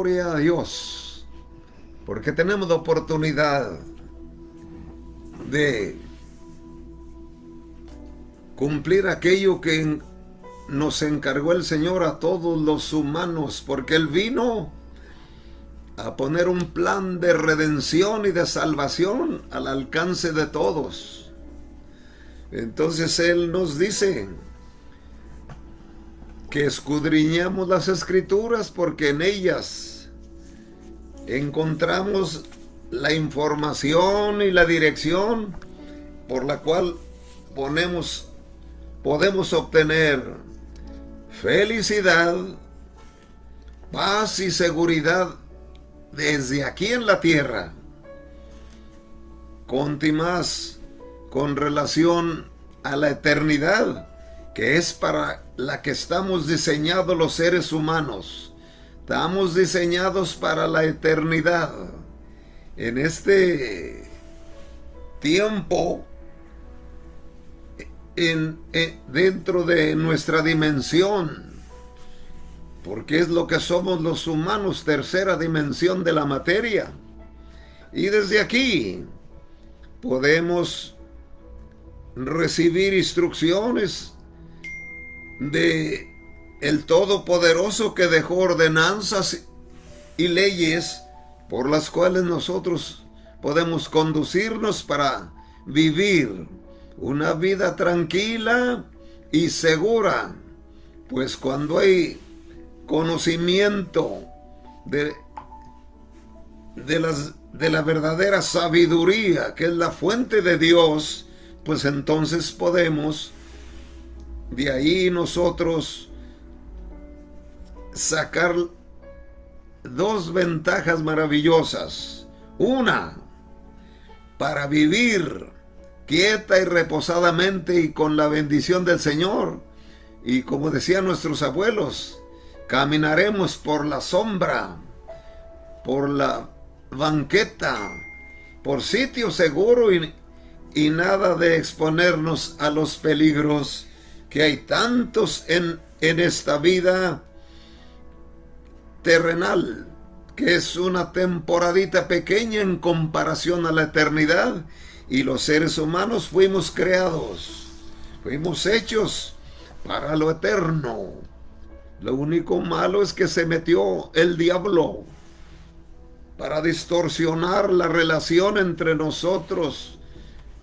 gloria a Dios, porque tenemos la oportunidad de cumplir aquello que nos encargó el Señor a todos los humanos, porque Él vino a poner un plan de redención y de salvación al alcance de todos. Entonces Él nos dice que escudriñamos las Escrituras, porque en ellas encontramos la información y la dirección por la cual podemos obtener felicidad, paz y seguridad desde aquí en la tierra, más con relación a la eternidad, que es para la que estamos diseñados los seres humanos. Estamos diseñados para la eternidad. En este tiempo, dentro de nuestra dimensión, porque es lo que somos los humanos, tercera dimensión de la materia. Y desde aquí podemos recibir instrucciones de el Todopoderoso, que dejó ordenanzas y leyes por las cuales nosotros podemos conducirnos para vivir una vida tranquila y segura. Pues cuando hay conocimiento de la verdadera sabiduría, que es la fuente de Dios, pues entonces podemos de ahí nosotros sacar dos ventajas maravillosas. Una, para vivir quieta y reposadamente y con la bendición del Señor. Y como decían nuestros abuelos, caminaremos por la sombra, por la banqueta, por sitio seguro y nada de exponernos a los peligros, que hay tantos en esta vida terrenal, que es una temporadita pequeña en comparación a la eternidad. Y los seres humanos fuimos creados, fuimos hechos para lo eterno. Lo único malo es que se metió el diablo para distorsionar la relación entre nosotros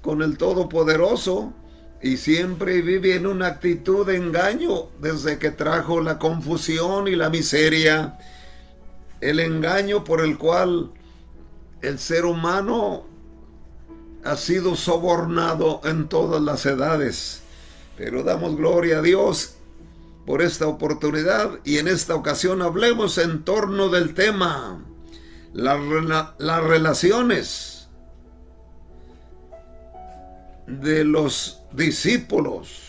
con el Todopoderoso, y siempre vive en una actitud de engaño desde que trajo la confusión y la miseria. El engaño por el cual el ser humano ha sido sobornado en todas las edades. Pero damos gloria a Dios por esta oportunidad, y en esta ocasión hablemos en torno del tema las relaciones de los discípulos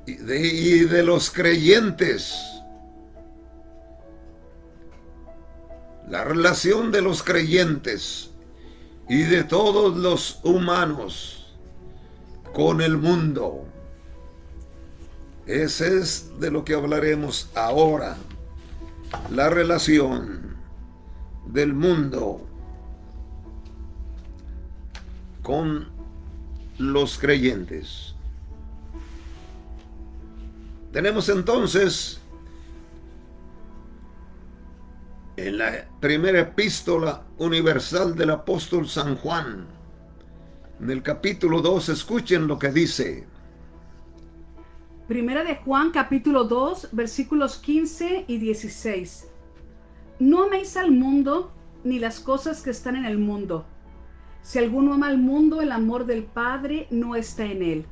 y de los creyentes. La relación de los creyentes y de todos los humanos con el mundo. Ese es de lo que hablaremos ahora. La relación del mundo con los creyentes. Tenemos entonces en la primera epístola universal del apóstol San Juan, en el capítulo 2, escuchen lo que dice. Primera de Juan, capítulo 2, versículos 15 y 16. No améis al mundo, ni las cosas que están en el mundo. Si alguno ama al mundo, el amor del Padre no está en él.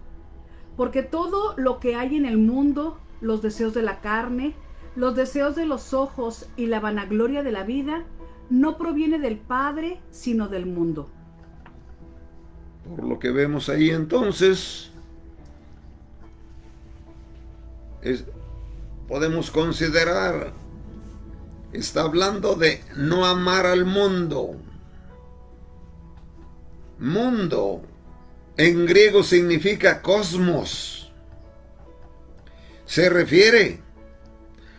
Porque todo lo que hay en el mundo, los deseos de la carne, los deseos de los ojos y la vanagloria de la vida, no proviene del Padre, sino del mundo. Por lo que vemos ahí entonces, podemos considerar, está hablando de no amar al mundo. Mundo en griego significa cosmos. Se refiere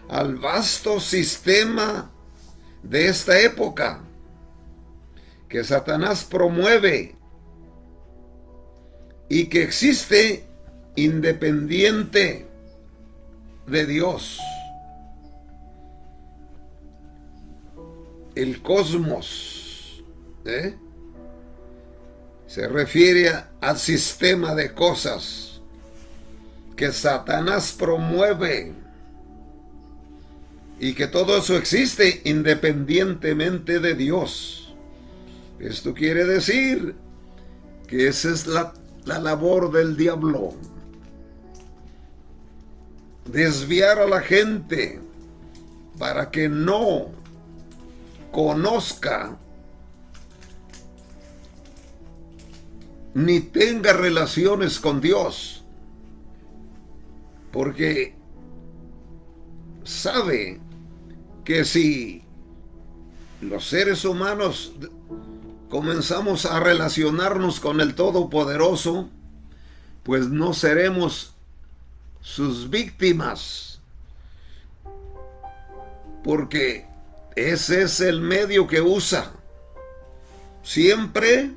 al vasto sistema de esta época que Satanás promueve y que existe independiente de Dios. El cosmos, se refiere al sistema de cosas que Satanás promueve y que todo eso existe independientemente de Dios. Esto quiere decir que esa es la labor del diablo: desviar a la gente para que no conozca ni tenga relaciones con Dios, porque sabe que si los seres humanos comenzamos a relacionarnos con el Todopoderoso, pues no seremos sus víctimas, porque ese es el medio que usa siempre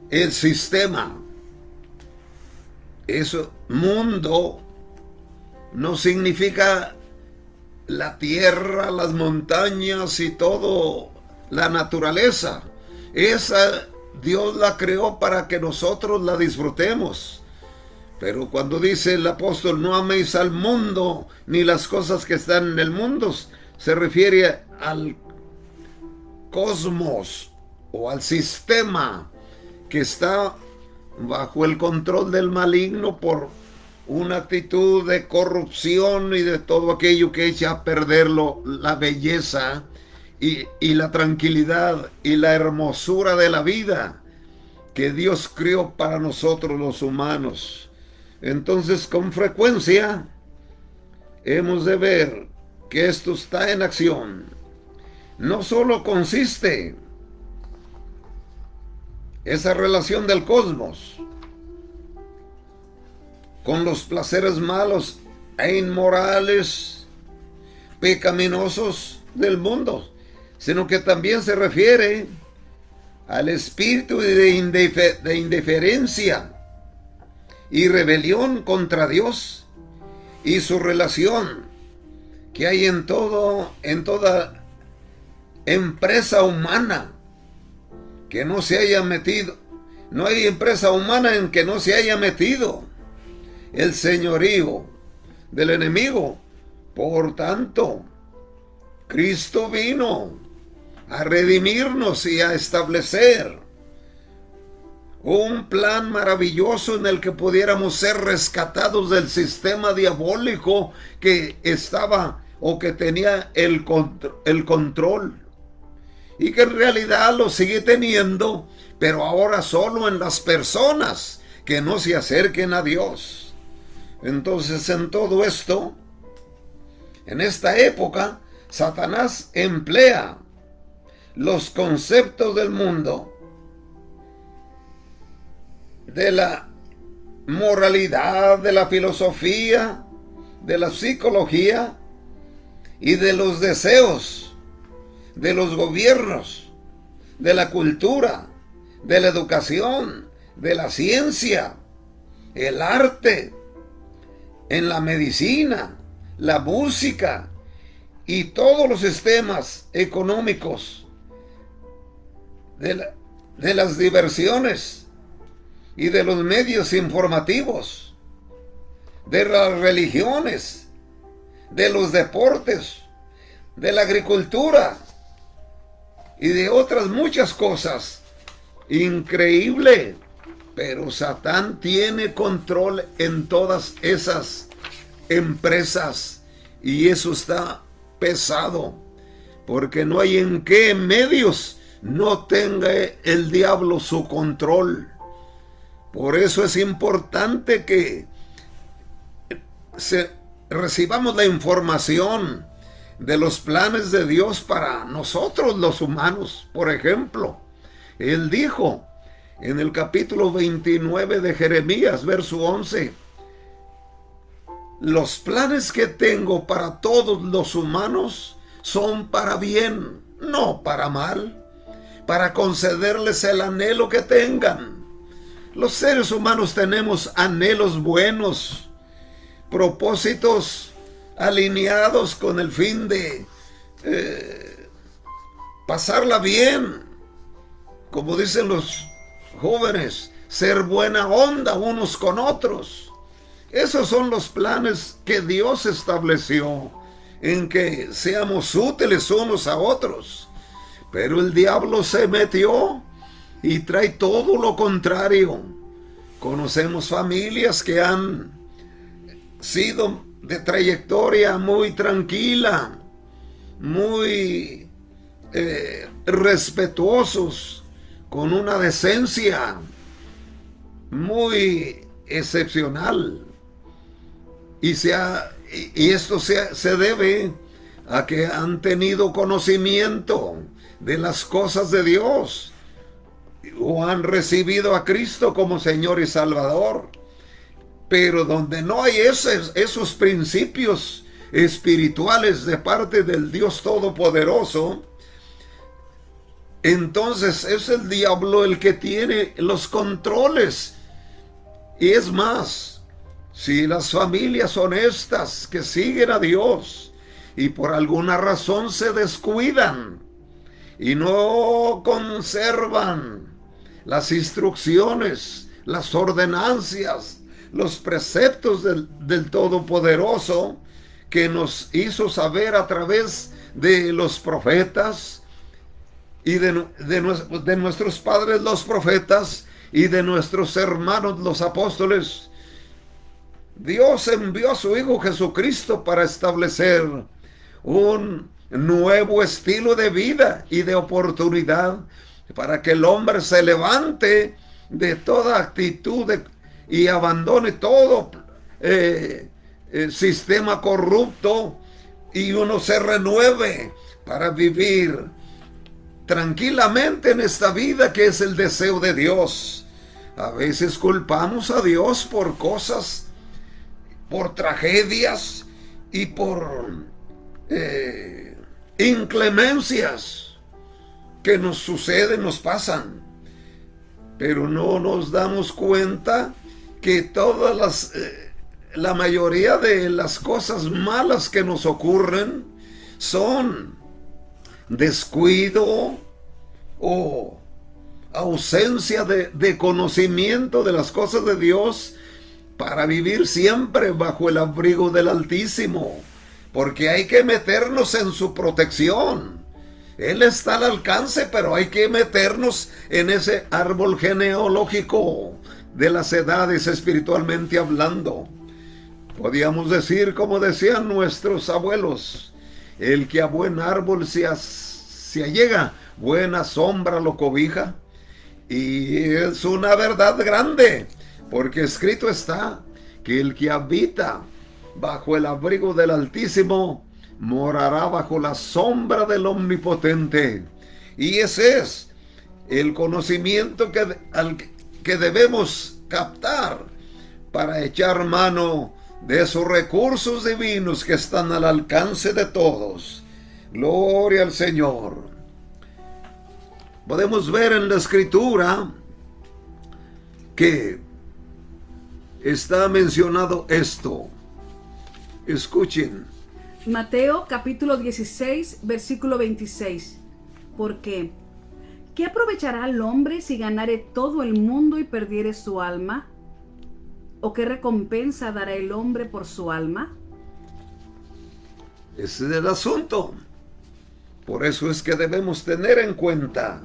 el sistema. Eso, mundo, no significa la tierra, las montañas y todo, la naturaleza. Esa Dios la creó para que nosotros la disfrutemos. Pero cuando dice el apóstol, no améis al mundo ni las cosas que están en el mundo, se refiere al cosmos o al sistema que está bajo el control del maligno por una actitud de corrupción y de todo aquello que echa a perder la belleza y la tranquilidad y la hermosura de la vida que Dios creó para nosotros los humanos. Entonces, con frecuencia hemos de ver que esto está en acción. No solo consiste esa relación del cosmos con los placeres malos e inmorales, pecaminosos del mundo, sino que también se refiere al espíritu de indiferencia y rebelión contra Dios y su relación que hay en toda empresa humana que no se haya metido. No hay empresa humana en que no se haya metido el señorío del enemigo. Por tanto, Cristo vino a redimirnos y a establecer un plan maravilloso en el que pudiéramos ser rescatados del sistema diabólico que estaba o que tenía el control, y que en realidad lo sigue teniendo, pero ahora solo en las personas que no se acerquen a Dios. Entonces, en todo esto, en esta época, Satanás emplea los conceptos del mundo, de la moralidad, de la filosofía, de la psicología y de los deseos de los gobiernos, de la cultura, de la educación, de la ciencia, el arte, en la medicina, la música y todos los sistemas económicos, de las diversiones y de los medios informativos, de las religiones, de los deportes, de la agricultura y de otras muchas cosas. Increíble, pero Satán tiene control en todas esas empresas, y eso está pesado, porque no hay en qué medios no tenga el diablo su control. Por eso es importante que recibamos la información de los planes de Dios para nosotros los humanos. Por ejemplo, Él dijo en el capítulo 29 de Jeremías, verso 11, los planes que tengo para todos los humanos son para bien, no para mal, para concederles el anhelo que tengan. Los seres humanos tenemos anhelos buenos, propósitos alineados con el fin de pasarla bien, como dicen los jóvenes, ser buena onda unos con otros. Esos son los planes que Dios estableció, en que seamos útiles unos a otros. Pero el diablo se metió y trae todo lo contrario. Conocemos familias que han sido de trayectoria muy tranquila, muy respetuosos, con una decencia muy excepcional. Y esto se debe a que han tenido conocimiento de las cosas de Dios o han recibido a Cristo como Señor y Salvador. Pero donde no hay esos principios espirituales de parte del Dios Todopoderoso, entonces es el diablo el que tiene los controles. Y es más, si las familias honestas que siguen a Dios y por alguna razón se descuidan y no conservan las instrucciones, las ordenancias, los preceptos del Todopoderoso, que nos hizo saber a través de los profetas y de nuestros padres los profetas y de nuestros hermanos los apóstoles. Dios envió a su Hijo Jesucristo para establecer un nuevo estilo de vida y de oportunidad para que el hombre se levante de toda actitud y abandone todo sistema corrupto y uno se renueve para vivir tranquilamente en esta vida que es el deseo de Dios. A veces culpamos a Dios por cosas, por tragedias y por inclemencias que nos suceden, nos pasan, pero no nos damos cuenta que la mayoría de las cosas malas que nos ocurren son descuido o ausencia de conocimiento de las cosas de Dios para vivir siempre bajo el abrigo del Altísimo, porque hay que meternos en su protección. Él está al alcance, pero hay que meternos en ese árbol genealógico de las edades espiritualmente hablando. Podíamos decir, como decían nuestros abuelos, el que a buen árbol se allega, buena sombra lo cobija. Y es una verdad grande, porque escrito está que el que habita bajo el abrigo del Altísimo morará bajo la sombra del Omnipotente. Y ese es el conocimiento que debemos captar para echar mano de esos recursos divinos que están al alcance de todos. Gloria al Señor. Podemos ver en la Escritura que está mencionado esto. Escuchen. Mateo capítulo 16, versículo 26. Porque, ¿qué aprovechará el hombre si ganare todo el mundo y perdiere su alma? ¿O qué recompensa dará el hombre por su alma? Ese es el asunto. Por eso es que debemos tener en cuenta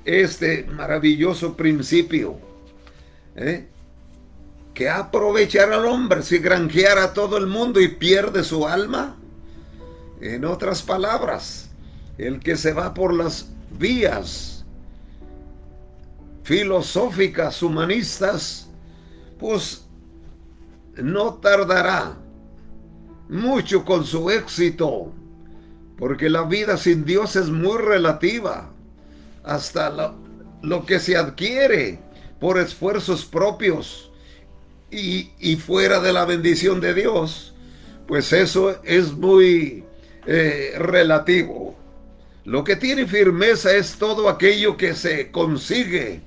este maravilloso principio. ¿Qué aprovechará al hombre si granjeara a todo el mundo y pierde su alma? En otras palabras, el que se va por las vías filosóficas, humanistas, pues no tardará mucho con su éxito, porque la vida sin Dios es muy relativa. Hasta lo que se adquiere por esfuerzos propios y fuera de la bendición de Dios, pues eso es muy relativo. Lo que tiene firmeza es todo aquello que se consigue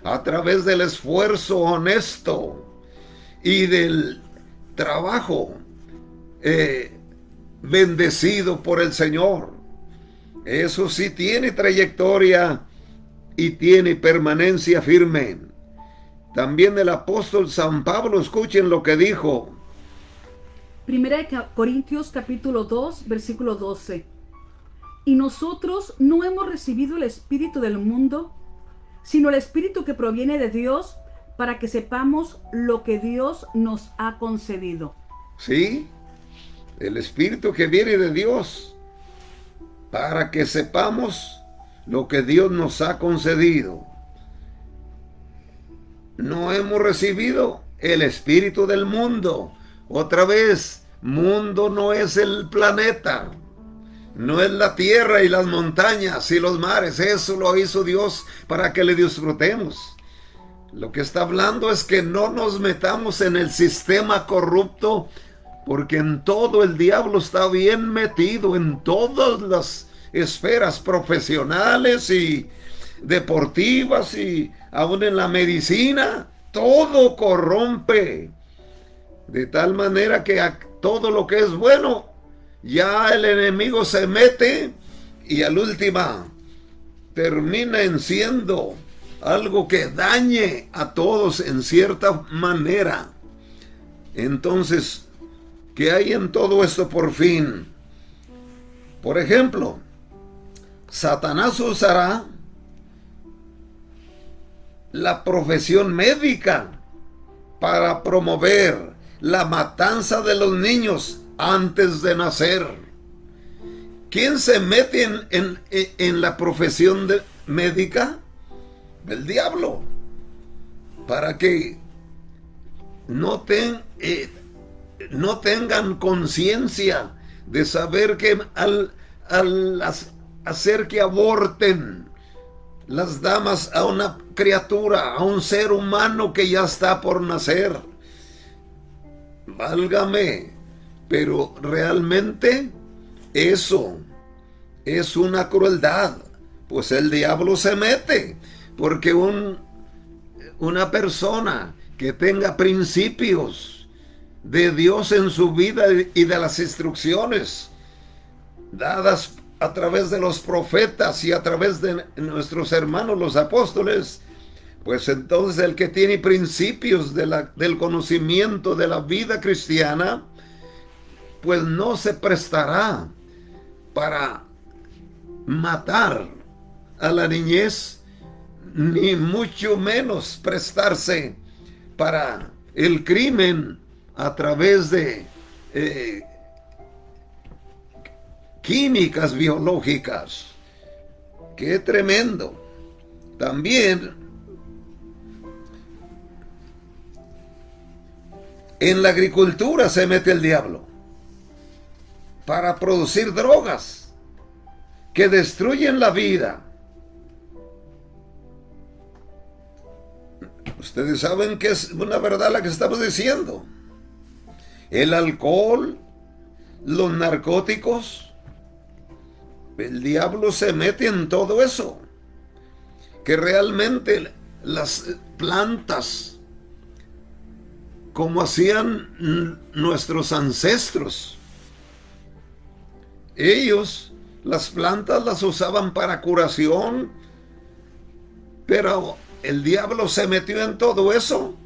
a través del esfuerzo honesto y del trabajo bendecido por el Señor. Eso sí tiene trayectoria y tiene permanencia firme. También el apóstol San Pablo, escuchen lo que dijo. Primera de Corintios capítulo 2, versículo 12. Y nosotros no hemos recibido el espíritu del mundo, sino el espíritu que proviene de Dios, para que sepamos lo que Dios nos ha concedido. Sí, el espíritu que viene de Dios, para que sepamos lo que Dios nos ha concedido. No hemos recibido el espíritu del mundo. Otra vez, mundo no es el planeta, no es la tierra y las montañas y los mares. Eso lo hizo Dios para que le disfrutemos. Lo que está hablando es que no nos metamos en el sistema corrupto, porque en todo el diablo está bien metido, en todas las esferas profesionales y deportivas y aún en la medicina. Todo corrompe, de tal manera que a todo lo que es bueno, ya el enemigo se mete y al última termina en siendo algo que dañe a todos en cierta manera. Entonces, ¿qué hay en todo esto por fin? Por ejemplo, Satanás usará la profesión médica para promover la matanza de los niños antes de nacer. ¿Quién se mete en la profesión médica? El diablo, para que no tengan conciencia de saber que al hacer que aborten las damas a una criatura, a un ser humano que ya está por nacer. Válgame, pero realmente eso es una crueldad, pues el diablo se mete, porque una persona que tenga principios de Dios en su vida y de las instrucciones dadas a través de los profetas y a través de nuestros hermanos los apóstoles, pues entonces el que tiene principios del conocimiento de la vida cristiana, pues no se prestará para matar a la niñez, ni mucho menos prestarse para el crimen a través de químicas biológicas. ¡Qué tremendo! También en la agricultura se mete el diablo para producir drogas que destruyen la vida. Ustedes saben que es una verdad la que estamos diciendo. El alcohol, los narcóticos, el diablo se mete en todo eso. Que realmente las plantas, como hacían nuestros ancestros, ellos las plantas las usaban para curación, pero el diablo se metió en todo eso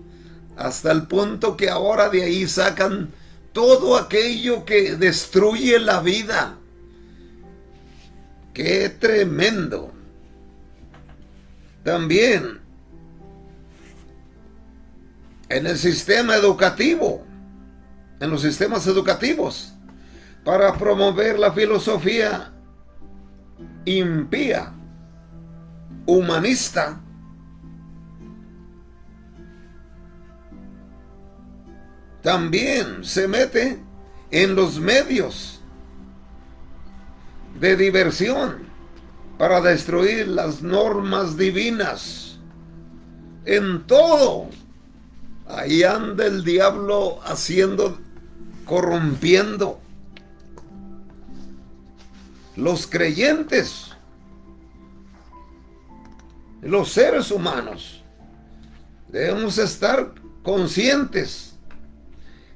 hasta el punto que ahora de ahí sacan todo aquello que destruye la vida. ¡Qué tremendo! También en el sistema educativo, en los sistemas educativos, para promover la filosofía impía, humanista, también se mete en los medios de diversión para destruir las normas divinas. En todo, ahí anda el diablo haciendo, corrompiendo. los creyentes, los seres humanos, debemos estar conscientes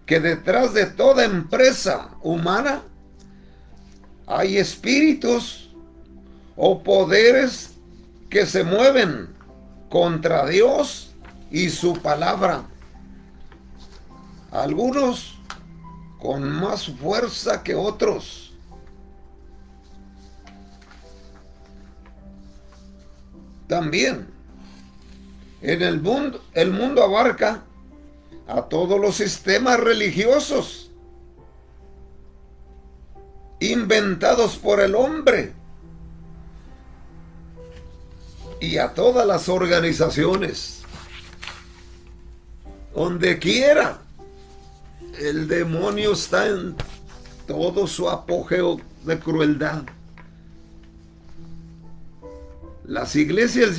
que detrás de toda empresa humana hay espíritus o poderes que se mueven contra Dios y su palabra. Algunos con más fuerza que otros. También el mundo abarca a todos los sistemas religiosos inventados por el hombre y a todas las organizaciones. Donde quiera, el demonio está en todo su apogeo de crueldad. Las iglesias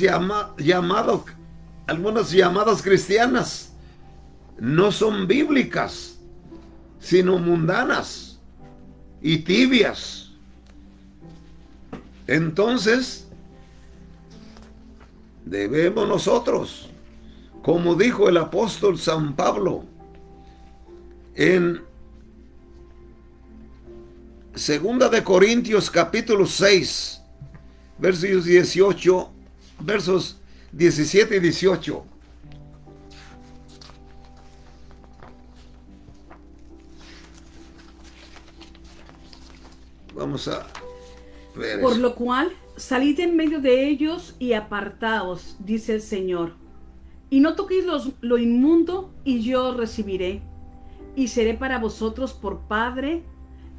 algunas llamadas cristianas, no son bíblicas, sino mundanas y tibias. Entonces, debemos nosotros, como dijo el apóstol San Pablo en 2 de Corintios capítulo 6, versos 17 y 18. Vamos a ver Por eso. lo cual, salid en medio de ellos y apartaos, dice el Señor. Y no toquéis lo inmundo, y yo os recibiré. Y seré para vosotros por Padre,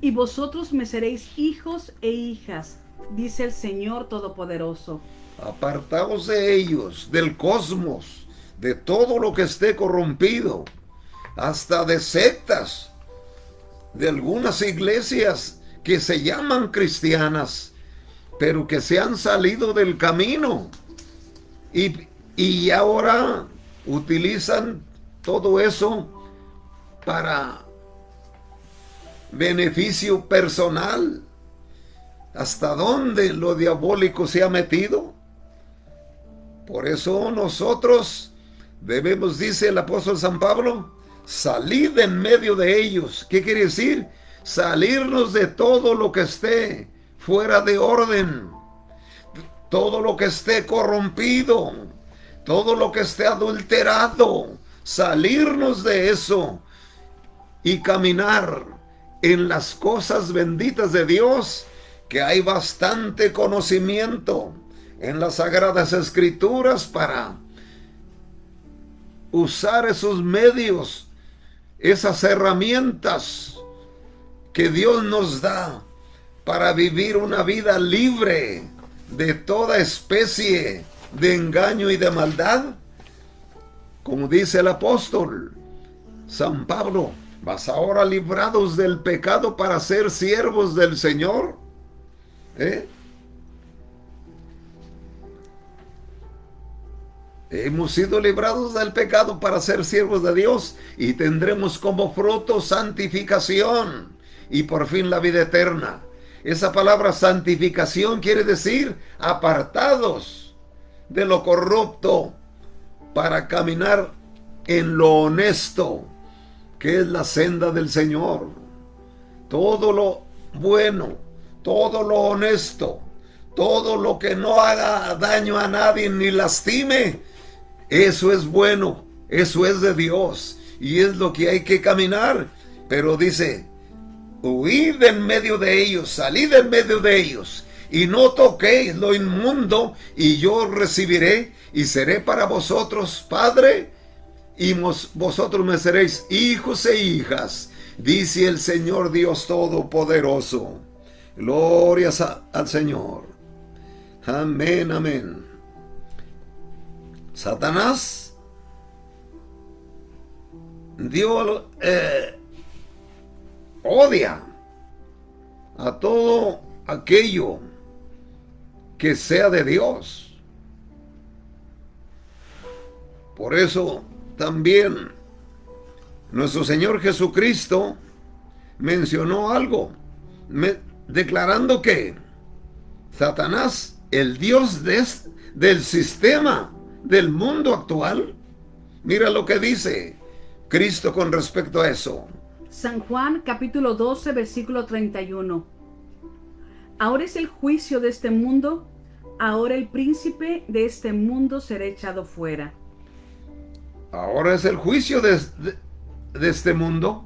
y vosotros me seréis hijos e hijas, dice el Señor Todopoderoso. Apartaos de ellos, del cosmos, de todo lo que esté corrompido, hasta de sectas, de algunas iglesias que se llaman cristianas, pero que se han salido del camino y ahora utilizan todo eso para beneficio personal. ¿Hasta dónde lo diabólico se ha metido? Por eso nosotros debemos, dice el apóstol San Pablo, salir en medio de ellos. ¿Qué quiere decir? Salirnos de todo lo que esté fuera de orden, todo lo que esté corrompido, todo lo que esté adulterado, salirnos de eso y caminar en las cosas benditas de Dios, que hay bastante conocimiento en las Sagradas Escrituras para usar esos medios, esas herramientas que Dios nos da para vivir una vida libre de toda especie de engaño y de maldad. Como dice el apóstol San Pablo, ¿vas ahora librados del pecado para ser siervos del Señor? Hemos sido librados del pecado para ser siervos de Dios y tendremos como fruto santificación y por fin la vida eterna. Esa palabra santificación quiere decir apartados de lo corrupto para caminar en lo honesto, que es la senda del Señor. Todo lo bueno, todo lo honesto, todo lo que no haga daño a nadie ni lastime, eso es bueno, eso es de Dios y es lo que hay que caminar. Pero dice, huid en medio de ellos, salid en medio de ellos, y no toquéis lo inmundo, y yo os recibiré, y seré para vosotros Padre, y vosotros me seréis hijos e hijas, dice el Señor Dios Todopoderoso. Glorias al Señor. Amén, amén. Satanás odia a todo aquello que sea de Dios. Por eso también nuestro Señor Jesucristo mencionó algo, declarando que Satanás, el Dios del sistema, del mundo actual. Mira lo que dice Cristo con respecto a eso. San Juan capítulo 12, versículo 31. Ahora es el juicio de este mundo, ahora el príncipe de este mundo será echado fuera. Ahora es el juicio de este mundo.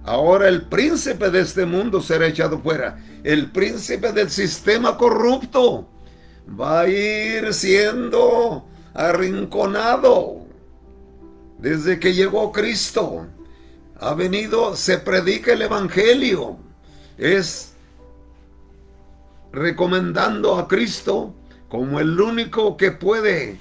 Ahora el príncipe de este mundo será echado fuera. El príncipe del sistema corrupto va a ir siendo arrinconado. Desde que llegó Cristo, ha venido, se predica el evangelio. Es recomendando a Cristo como el único que puede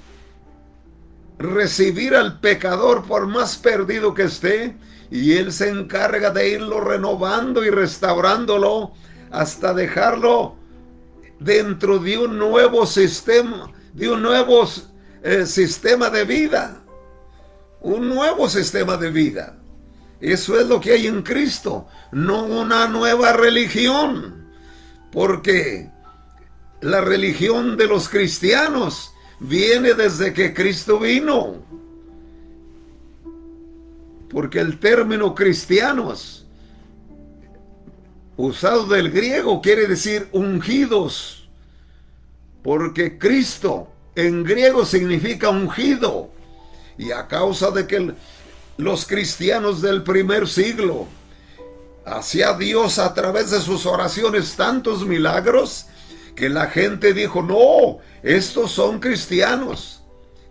recibir al pecador por más perdido que esté, y Él se encarga de irlo renovando y restaurándolo hasta dejarlo dentro de un nuevo sistema, sistema de vida, un nuevo sistema de vida. Eso es lo que hay en Cristo, no una nueva religión, porque la religión de los cristianos viene desde que Cristo vino. Porque el término cristianos, usado del griego, quiere decir ungidos. Porque Cristo en griego significa ungido. Y a causa de que los cristianos del primer siglo hacía Dios a través de sus oraciones tantos milagros, que la gente dijo, no, estos son cristianos,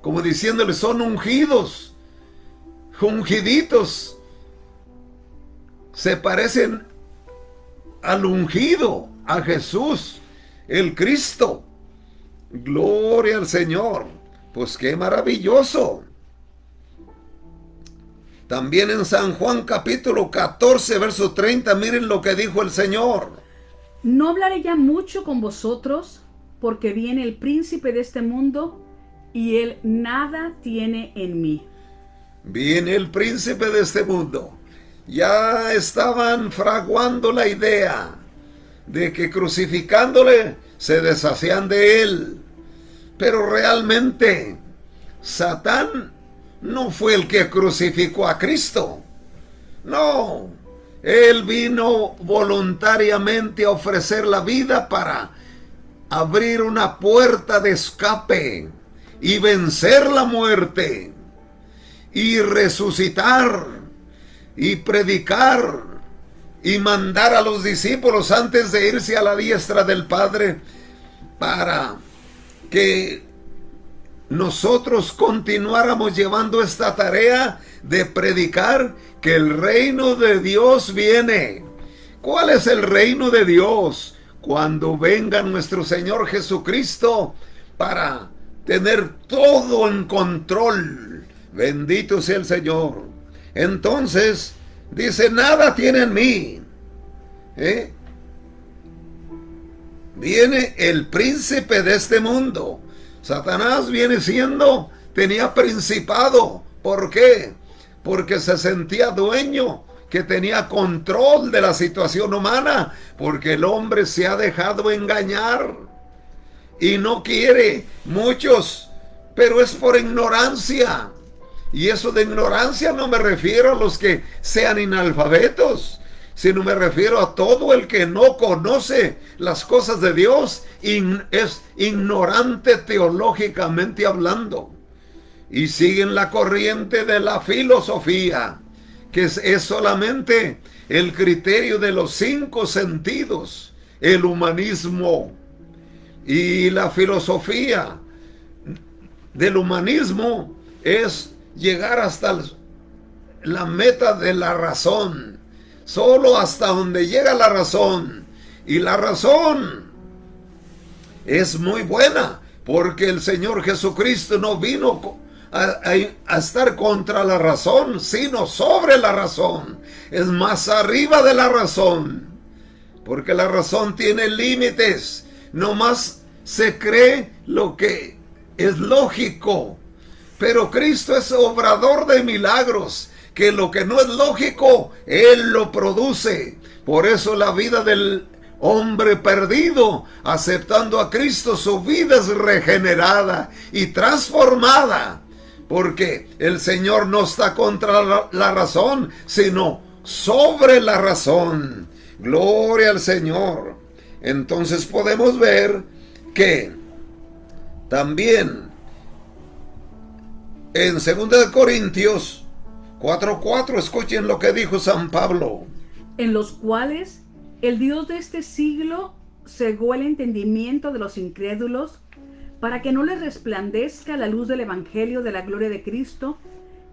como diciéndole, son ungidos, ungiditos, se parecen al ungido, a Jesús, el Cristo. Gloria al Señor. Pues qué maravilloso. También en San Juan capítulo 14, verso 30, miren lo que dijo el Señor. No hablaré ya mucho con vosotros, porque viene el príncipe de este mundo, y él nada tiene en mí. Viene el príncipe de este mundo. Ya estaban fraguando la idea de que crucificándole se deshacían de él. Pero realmente Satán no fue el que crucificó a Cristo. No, él vino voluntariamente a ofrecer la vida para abrir una puerta de escape y vencer la muerte y resucitar y predicar y mandar a los discípulos antes de irse a la diestra del Padre para que nosotros continuáramos llevando esta tarea de predicar que el reino de Dios viene. ¿Cuál es el reino de Dios? Cuando venga nuestro Señor Jesucristo para tener todo en control. Bendito sea el Señor. Entonces, dice, nada tiene en mí. Viene el príncipe de este mundo. Satanás tenía principado. ¿Por qué? Porque se sentía dueño, que tenía control de la situación humana, porque el hombre se ha dejado engañar y no quiere. Muchos, pero es por ignorancia. Y eso de ignorancia no me refiero a los que sean analfabetos, sino me refiero a todo el que no conoce las cosas de Dios y es ignorante teológicamente hablando. Y siguen la corriente de la filosofía, que es solamente el criterio de los 5 sentidos, el humanismo. Y la filosofía del humanismo es llegar hasta la meta de la razón, solo hasta donde llega la razón. Y la razón es muy buena, porque el Señor Jesucristo no vino a estar contra la razón, sino sobre la razón. Es más arriba de la razón, porque la razón tiene límites. No más se cree lo que es lógico, pero Cristo es obrador de milagros, que lo que no es lógico, Él lo produce. Por eso la vida del hombre perdido, aceptando a Cristo, su vida es regenerada y transformada. Porque el Señor no está contra la razón, sino sobre la razón. Gloria al Señor. Entonces podemos ver que también en 2 Corintios 4:4, escuchen lo que dijo San Pablo. En los cuales el Dios de este siglo cegó el entendimiento de los incrédulos, para que no les resplandezca la luz del Evangelio de la gloria de Cristo,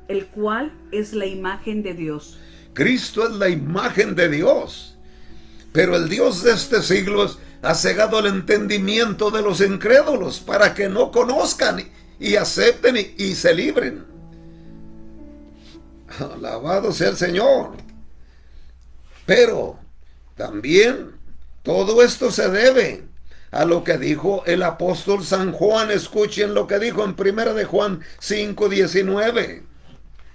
el cual es la imagen de Dios. Cristo es la imagen de Dios, pero el Dios de este siglo ha cegado el entendimiento de los incrédulos para que no conozcan y acepten y se libren. Alabado sea el Señor. Pero también todo esto se debe a lo que dijo el apóstol San Juan. Escuchen lo que dijo en 1 de Juan 5:19.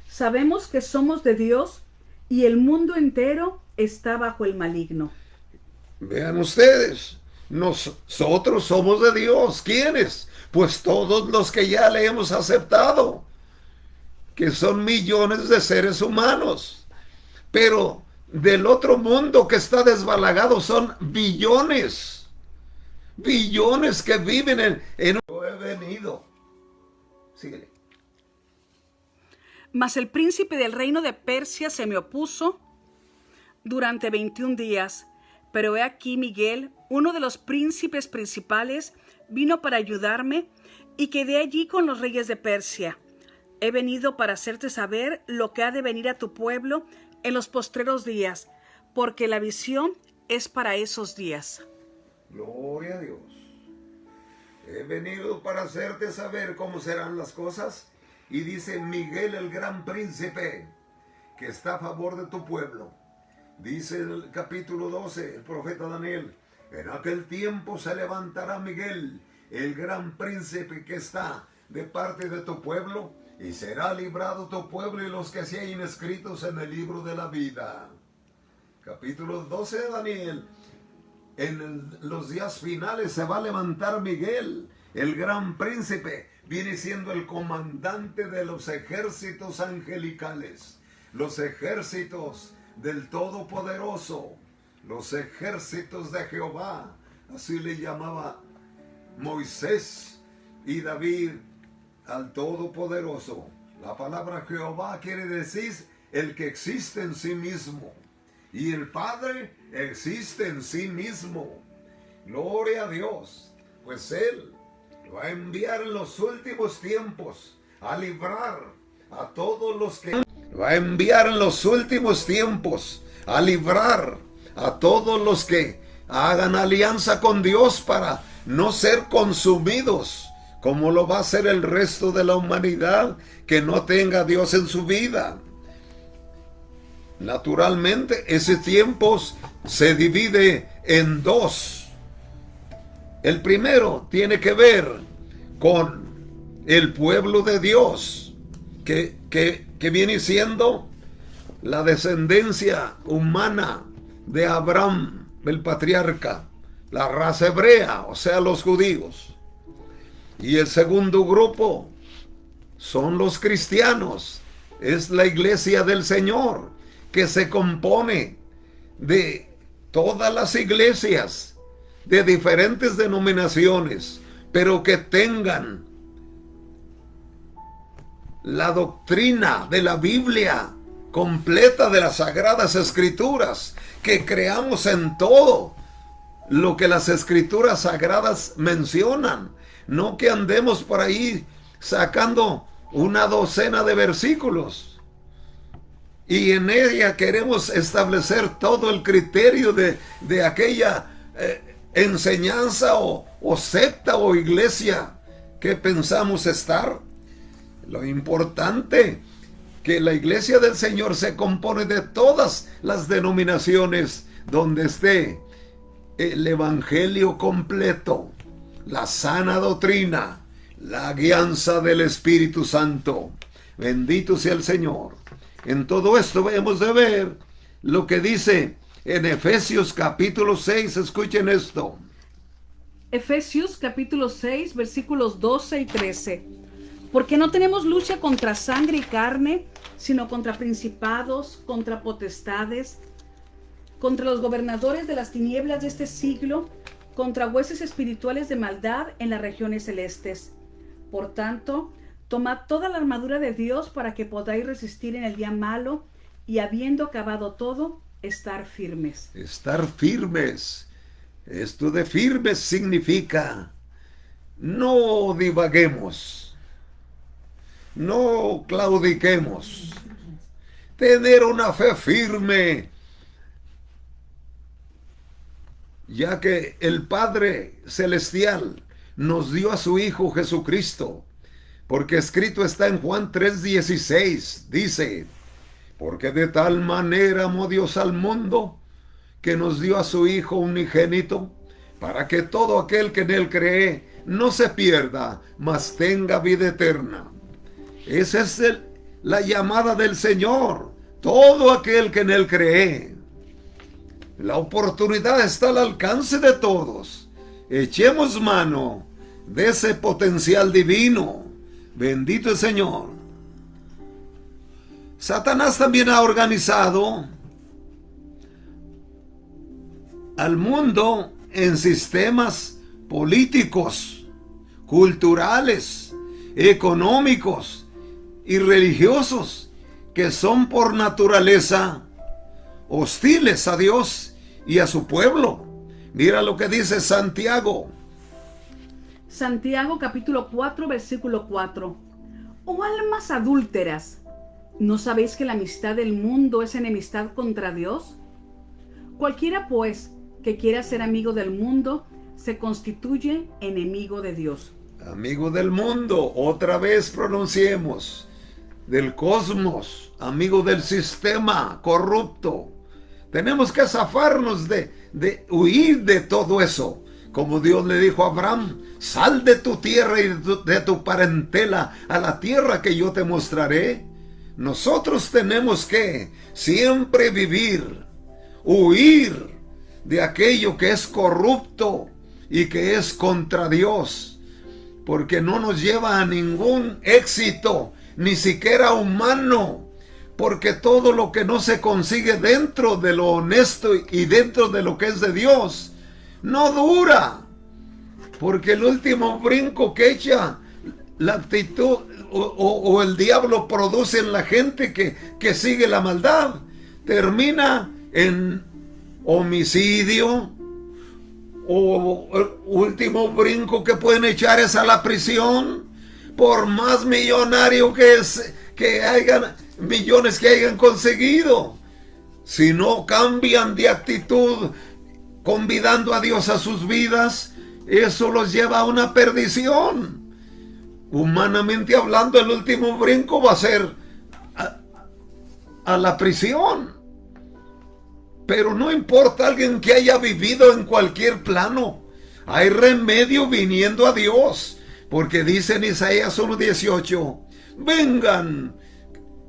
Sabemos que somos de Dios y el mundo entero está bajo el maligno. Vean ustedes, nosotros somos de Dios. ¿Quiénes? Pues todos los que ya le hemos aceptado, que son millones de seres humanos. Pero del otro mundo que está desbalagado son billones. Billones que viven en... Yo he venido. Síguele. Mas el príncipe del reino de Persia se me opuso durante 21 días. Pero he aquí Miguel, uno de los príncipes principales, vino para ayudarme y quedé allí con los reyes de Persia. He venido para hacerte saber lo que ha de venir a tu pueblo en los postreros días, porque la visión es para esos días. Gloria a Dios. He venido para hacerte saber cómo serán las cosas. Y dice Miguel, el gran príncipe, que está a favor de tu pueblo. Dice el capítulo 12, el profeta Daniel: en aquel tiempo se levantará Miguel, el gran príncipe que está de parte de tu pueblo, y será librado tu pueblo y los que se hayan escritos en el libro de la vida. Capítulo 12 de Daniel. En los días finales se va a levantar Miguel, el gran príncipe. Viene siendo el comandante de los ejércitos angelicales, los ejércitos del Todopoderoso, los ejércitos de Jehová. Así le llamaba Moisés y David al Todopoderoso. La palabra Jehová quiere decir el que existe en sí mismo. Y el Padre existe en sí mismo. Gloria a Dios. Pues Él va a enviar en los últimos tiempos a librar a todos los que... Va a enviar en los últimos tiempos a librar a todos los que hagan alianza con Dios para no ser consumidos, como lo va a hacer el resto de la humanidad que no tenga a Dios en su vida. Naturalmente, ese tiempo se divide en dos. El primero tiene que ver con el pueblo de Dios, que viene siendo la descendencia humana de Abraham, el patriarca, la raza hebrea, o sea, los judíos. Y el segundo grupo son los cristianos, es la iglesia del Señor, que se compone de todas las iglesias de diferentes denominaciones, pero que tengan la doctrina de la Biblia completa, de las Sagradas Escrituras, que creamos en todo lo que las Escrituras Sagradas mencionan, no que andemos por ahí sacando una docena de versículos y en ella queremos establecer todo el criterio de aquella enseñanza o secta o iglesia que pensamos estar. Lo importante que la iglesia del Señor se compone de todas las denominaciones donde esté el evangelio completo, la sana doctrina, la guianza del Espíritu Santo. Bendito sea el Señor. En todo esto hemos de ver lo que dice en Efesios capítulo 6, escuchen esto. Efesios capítulo 6, versículos 12 y 13. Porque no tenemos lucha contra sangre y carne, sino contra principados, contra potestades, contra los gobernadores de las tinieblas de este siglo, contra huestes espirituales de maldad en las regiones celestes. Por tanto, tomad toda la armadura de Dios para que podáis resistir en el día malo y, habiendo acabado todo, estar firmes. Estar firmes. Esto de firmes significa no divaguemos, no claudiquemos, tener una fe firme, ya que el Padre Celestial nos dio a su Hijo Jesucristo, porque escrito está en Juan 3:16, dice, porque de tal manera amó Dios al mundo, que nos dio a su Hijo unigénito, para que todo aquel que en él cree no se pierda, mas tenga vida eterna. Esa es la llamada del Señor, todo aquel que en él cree. La oportunidad está al alcance de todos. Echemos mano de ese potencial divino. Bendito el Señor. Satanás también ha organizado al mundo en sistemas políticos, culturales, económicos y religiosos que son por naturaleza hostiles a Dios y a su pueblo. Mira lo que dice Santiago. Santiago capítulo 4, versículo 4. Oh almas adúlteras, ¿no sabéis que la amistad del mundo es enemistad contra Dios? Cualquiera pues que quiera ser amigo del mundo se constituye enemigo de Dios. Amigo del mundo, otra vez pronunciemos, del cosmos, amigo del sistema corrupto. Tenemos que zafarnos de huir de todo eso. Como Dios le dijo a Abraham, sal de tu tierra y de tu parentela a la tierra que yo te mostraré. Nosotros tenemos que siempre vivir, huir de aquello que es corrupto y que es contra Dios, porque no nos lleva a ningún éxito, ni siquiera humano, porque todo lo que no se consigue dentro de lo honesto y dentro de lo que es de Dios, no dura, porque el último brinco que echa la actitud o el diablo produce en la gente que sigue la maldad, termina en homicidio, o el último brinco que pueden echar es a la prisión, por más millonario que hayan, millones que hayan conseguido. Si no cambian de actitud, convidando a Dios a sus vidas, eso los lleva a una perdición. Humanamente hablando, el último brinco va a ser a la prisión. Pero no importa alguien que haya vivido en cualquier plano, hay remedio viniendo a Dios, porque dice en Isaías 1:18, vengan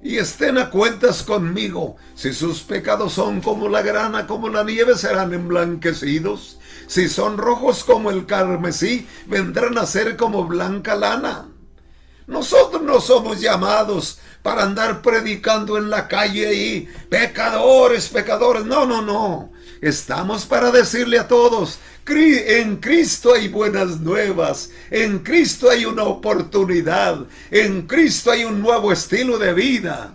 y estén a cuentas conmigo. Si sus pecados son como la grana, como la nieve, serán emblanquecidos. Si son rojos como el carmesí, vendrán a ser como blanca lana. Nosotros no somos llamados para andar predicando en la calle y pecadores, pecadores. No, no, no. Estamos para decirle a todos, en Cristo hay buenas nuevas, en Cristo hay una oportunidad, en Cristo hay un nuevo estilo de vida.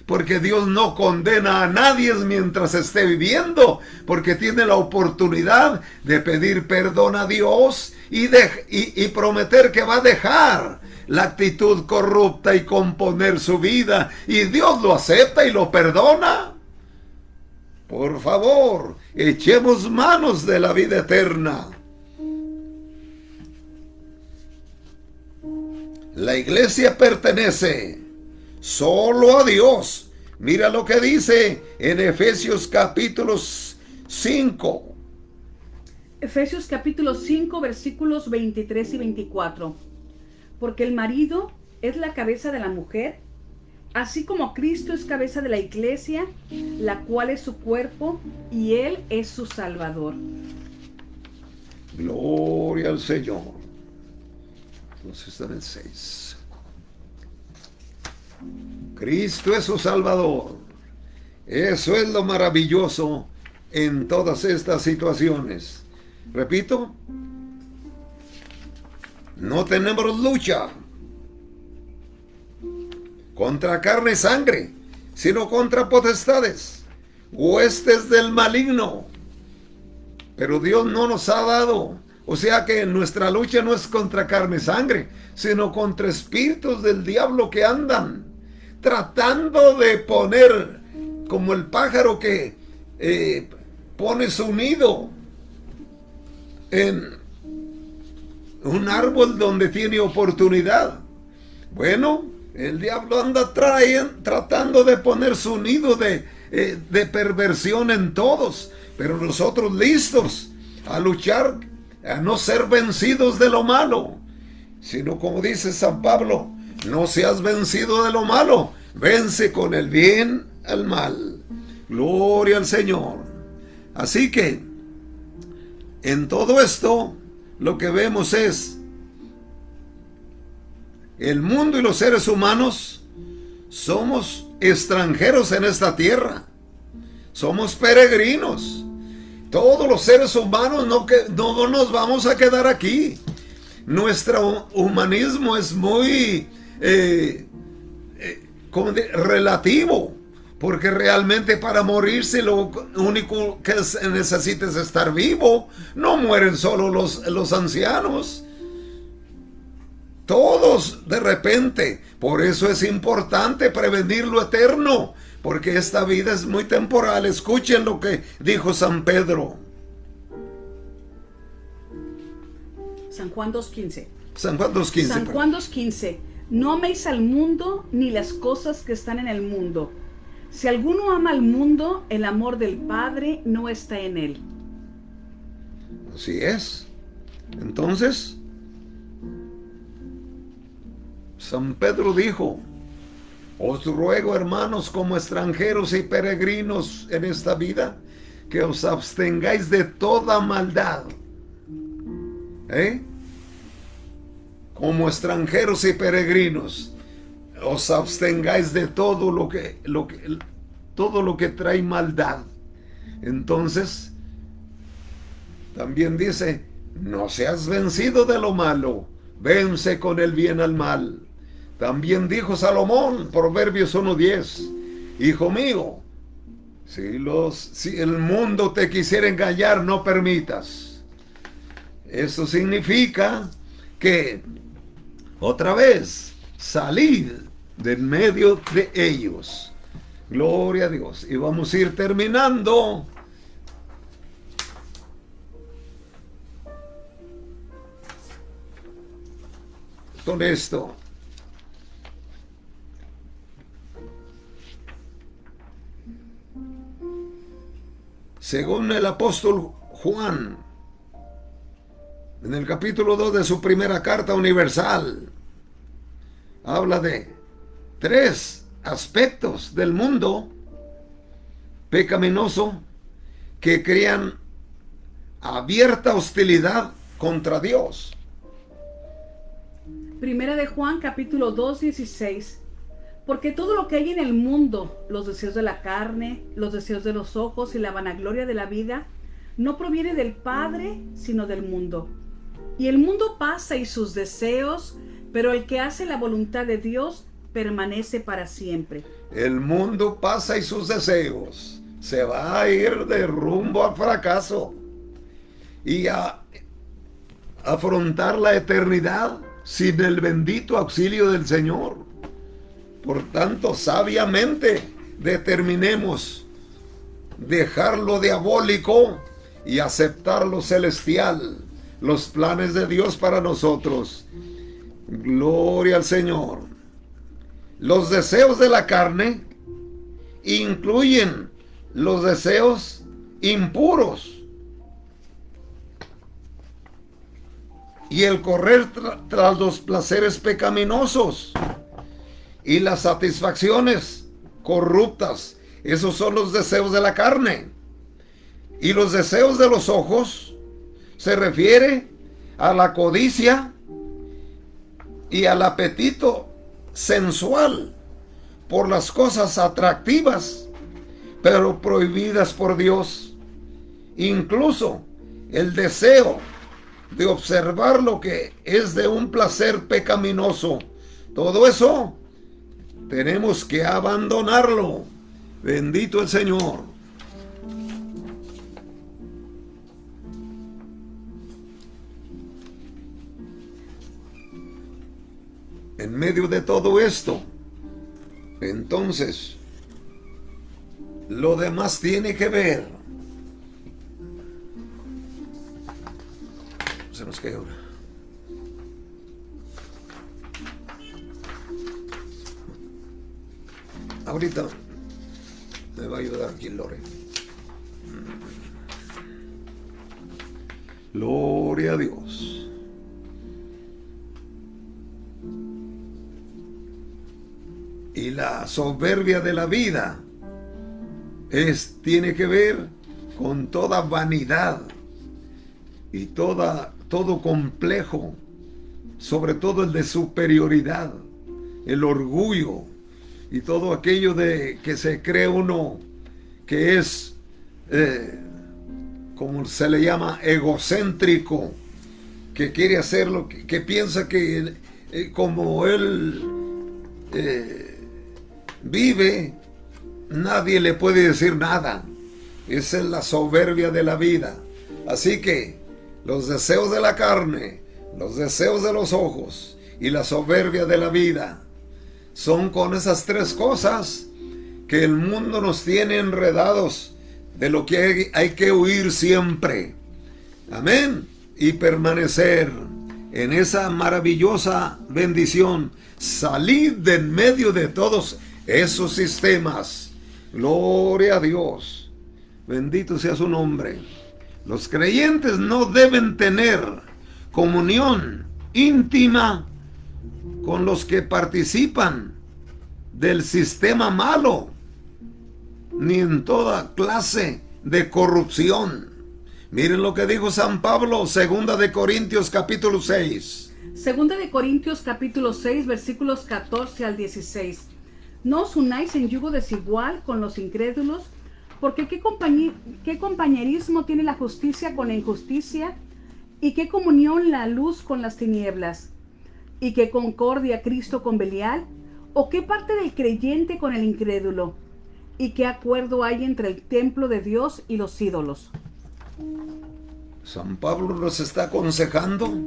Porque Dios no condena a nadie mientras esté viviendo, porque tiene la oportunidad de pedir perdón a Dios y prometer que va a dejar la actitud corrupta y componer su vida, y Dios lo acepta y lo perdona. Por favor, echemos manos de la vida eterna. La iglesia pertenece solo a Dios. Mira lo que dice en Efesios capítulo 5. Efesios capítulo 5, versículos 23 y 24. Porque el marido es la cabeza de la mujer, Así como Cristo es cabeza de la iglesia, la cual es su cuerpo, y Él es su Salvador. Gloria al Señor. Entonces está en el 6. Cristo es su Salvador. Eso es lo maravilloso en todas estas situaciones. Repito, no tenemos lucha contra carne y sangre, sino contra potestades, huestes del maligno. Pero Dios no nos ha dado, o sea que nuestra lucha no es contra carne y sangre, sino contra espíritus del diablo que andan tratando de poner, como el pájaro que pone su nido en un árbol donde tiene oportunidad. Bueno, el diablo anda tratando de poner su nido de perversión en todos, pero nosotros listos a luchar, a no ser vencidos de lo malo, sino como dice San Pablo, no seas vencido de lo malo, vence con el bien al mal. Gloria al Señor. Así que en todo esto lo que vemos es el mundo y los seres humanos somos extranjeros en esta tierra, somos peregrinos. Todos los seres humanos no nos vamos a quedar aquí. Nuestro humanismo es muy relativo, porque realmente para morirse lo único que se necesita es estar vivo. No mueren solo los ancianos, todos de repente. Por eso es importante prevenir lo eterno, porque esta vida es muy temporal. Escuchen lo que dijo San Pedro. San Juan 2:15. San Juan 2:15. San Juan 2:15. No améis al mundo ni las cosas que están en el mundo. Si alguno ama al mundo, el amor del Padre no está en él. Así es. Entonces, San Pedro dijo: os ruego, hermanos, como extranjeros y peregrinos en esta vida, que os abstengáis de toda maldad. Como extranjeros y peregrinos, os abstengáis de todo lo que trae maldad. Entonces, también dice: no seas vencido de lo malo, vence con el bien al mal. También dijo Salomón, Proverbios 1:10: hijo mío, si el mundo te quisiera engañar, no permitas. Eso significa que otra vez salid de en medio de ellos. Gloria a Dios. Y vamos a ir terminando. Con esto. Según el apóstol Juan, en el capítulo 2 de su primera carta universal, habla de 3 aspectos del mundo pecaminoso que crean abierta hostilidad contra Dios. Primera de Juan, capítulo 2:16. Porque todo lo que hay en el mundo, los deseos de la carne, los deseos de los ojos y la vanagloria de la vida, no proviene del Padre, sino del mundo. Y el mundo pasa y sus deseos, pero el que hace la voluntad de Dios permanece para siempre. El mundo pasa y sus deseos. Se va a ir de rumbo al fracaso y a afrontar la eternidad sin el bendito auxilio del Señor. Por tanto, sabiamente determinemos dejar lo diabólico y aceptar lo celestial, los planes de Dios para nosotros. Gloria al Señor. Los deseos de la carne incluyen los deseos impuros y el correr tras los placeres pecaminosos. y las satisfacciones corruptas. Esos son los deseos de la carne. Y los deseos de los ojos se refiere a la codicia y al apetito sensual por las cosas atractivas, pero prohibidas por Dios. Incluso el deseo de observar lo que es de un placer pecaminoso. Todo eso tenemos que abandonarlo. Bendito el Señor. En medio de todo esto, entonces, lo demás tiene que ver. Se nos queda ahora. Ahorita me va a ayudar aquí Lore. Gloria a Dios. Y la soberbia de la vida tiene que ver con toda vanidad y todo complejo, sobre todo el de superioridad, el orgullo y todo aquello de que se cree uno que es, como se le llama, egocéntrico, que quiere hacerlo, que piensa que como él vive, nadie le puede decir nada. Esa es la soberbia de la vida. Así que los deseos de la carne, los deseos de los ojos y la soberbia de la vida son con esas tres cosas que el mundo nos tiene enredados, de lo que hay que huir siempre. Amén. Y permanecer en esa maravillosa bendición. Salid de en medio de todos esos sistemas. Gloria a Dios. Bendito sea su nombre. Los creyentes no deben tener comunión íntima con los que participan del sistema malo, ni en toda clase de corrupción. Miren lo que dijo San Pablo, 2 de Corintios capítulo 6. 2 de Corintios capítulo 6, versículos 14 al 16. No os unáis en yugo desigual con los incrédulos, porque ¿qué compañerismo tiene la justicia con la injusticia? ¿Y qué comunión la luz con las tinieblas? ¿Y qué concordia Cristo con Belial? ¿O qué parte del creyente con el incrédulo? ¿Y qué acuerdo hay entre el templo de Dios y los ídolos? San Pablo nos está aconsejando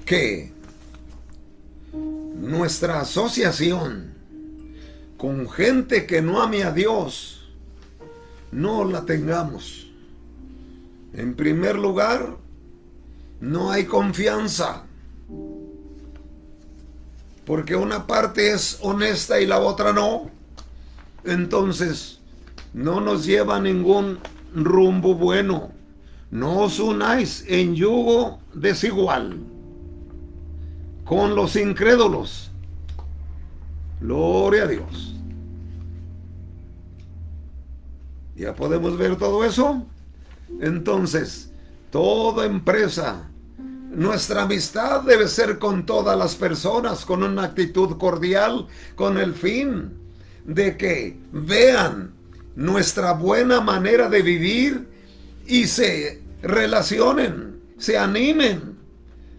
que nuestra asociación con gente que no ame a Dios no la tengamos. En primer lugar, no hay confianza, porque una parte es honesta y la otra no. Entonces no nos lleva a ningún rumbo bueno. No os unáis en yugo desigual con los incrédulos. Gloria a Dios. ¿Ya podemos ver todo eso? Entonces, toda empresa, nuestra amistad debe ser con todas las personas, con una actitud cordial, con el fin de que vean nuestra buena manera de vivir y se relacionen, se animen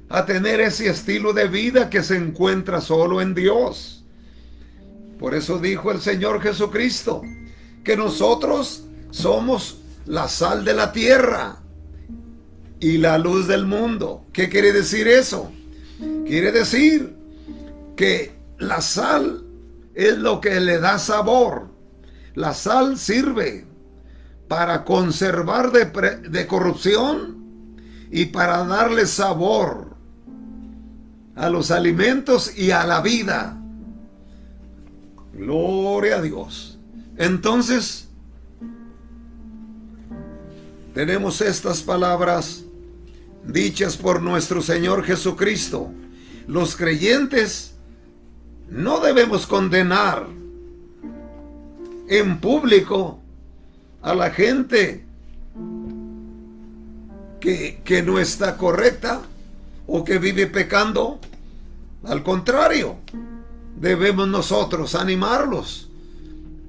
a tener ese estilo de vida que se encuentra solo en Dios. Por eso dijo el Señor Jesucristo que nosotros somos la sal de la tierra y la luz del mundo. ¿Qué quiere decir eso? Quiere decir que la sal es lo que le da sabor. La sal sirve para conservar de corrupción y para darle sabor a los alimentos y a la vida. Gloria a Dios. Entonces, tenemos estas palabras dichas por nuestro Señor Jesucristo. Los creyentes No debemos condenar en público a la gente que no está correcta o que vive pecando. Al contrario, debemos nosotros animarlos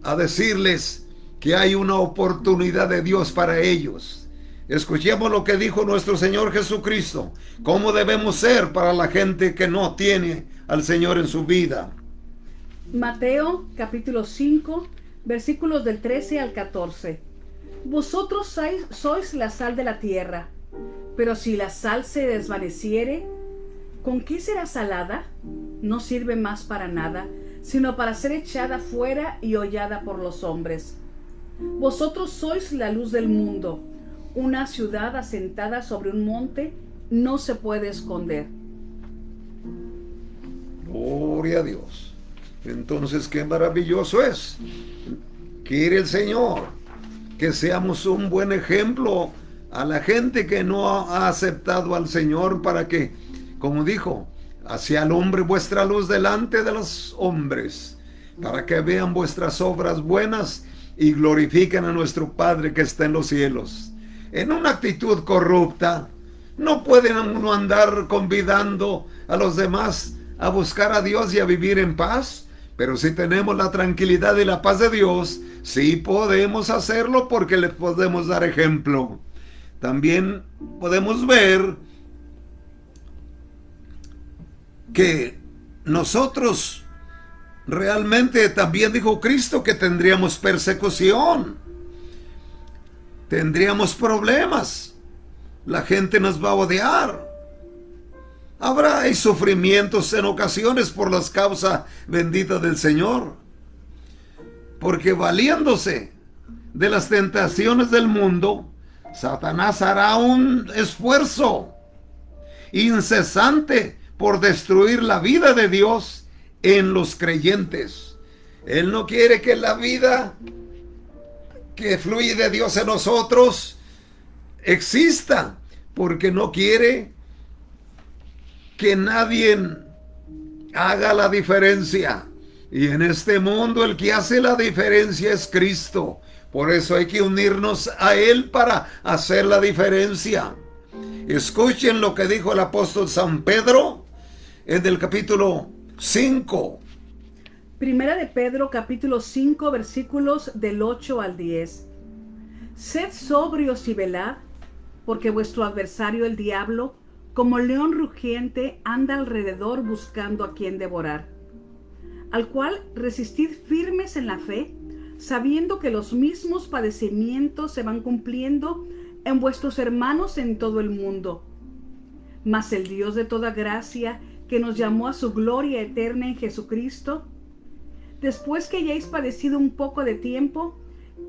a decirles que hay una oportunidad de Dios para ellos. Escuchemos lo que dijo nuestro Señor Jesucristo, cómo debemos ser para la gente que no tiene al Señor en su vida. Mateo capítulo 5, versículos del 13 al 14. Vosotros sois la sal de la tierra, pero si la sal se desvaneciere, ¿con qué será salada? No sirve más para nada, sino para ser echada fuera y hollada por los hombres. Vosotros sois la luz del mundo. Una ciudad asentada sobre un monte no se puede esconder. Gloria a Dios. Entonces, qué maravilloso es. Quiere el Señor que seamos un buen ejemplo a la gente que no ha aceptado al Señor, para que, como dijo, así alumbre vuestra luz delante de los hombres, para que vean vuestras obras buenas y glorifiquen a nuestro Padre que está en los cielos. En una actitud corrupta, no pueden uno andar convidando a los demás a buscar a Dios y a vivir en paz. Pero si tenemos la tranquilidad y la paz de Dios, sí podemos hacerlo, porque les podemos dar ejemplo. También podemos ver que nosotros realmente, también dijo Cristo, que tendríamos persecución, tendríamos problemas, la gente nos va a odiar. Habrá sufrimientos en ocasiones por las causas benditas del Señor, porque valiéndose de las tentaciones del mundo, Satanás hará un esfuerzo incesante por destruir la vida de Dios en los creyentes. Él no quiere que la vida que fluye de Dios en nosotros exista, porque no quiere que nadie haga la diferencia. Y en este mundo el que hace la diferencia es Cristo. Por eso hay que unirnos a Él para hacer la diferencia. Escuchen lo que dijo el apóstol San Pedro en el capítulo 5. Primera de Pedro capítulo 5, versículos del 8 al 10. Sed sobrios y velad, porque vuestro adversario el diablo, como león rugiente, anda alrededor buscando a quien devorar, al cual resistid firmes en la fe, sabiendo que los mismos padecimientos se van cumpliendo en vuestros hermanos en todo el mundo. Mas el Dios de toda gracia, que nos llamó a su gloria eterna en Jesucristo, después que hayáis padecido un poco de tiempo,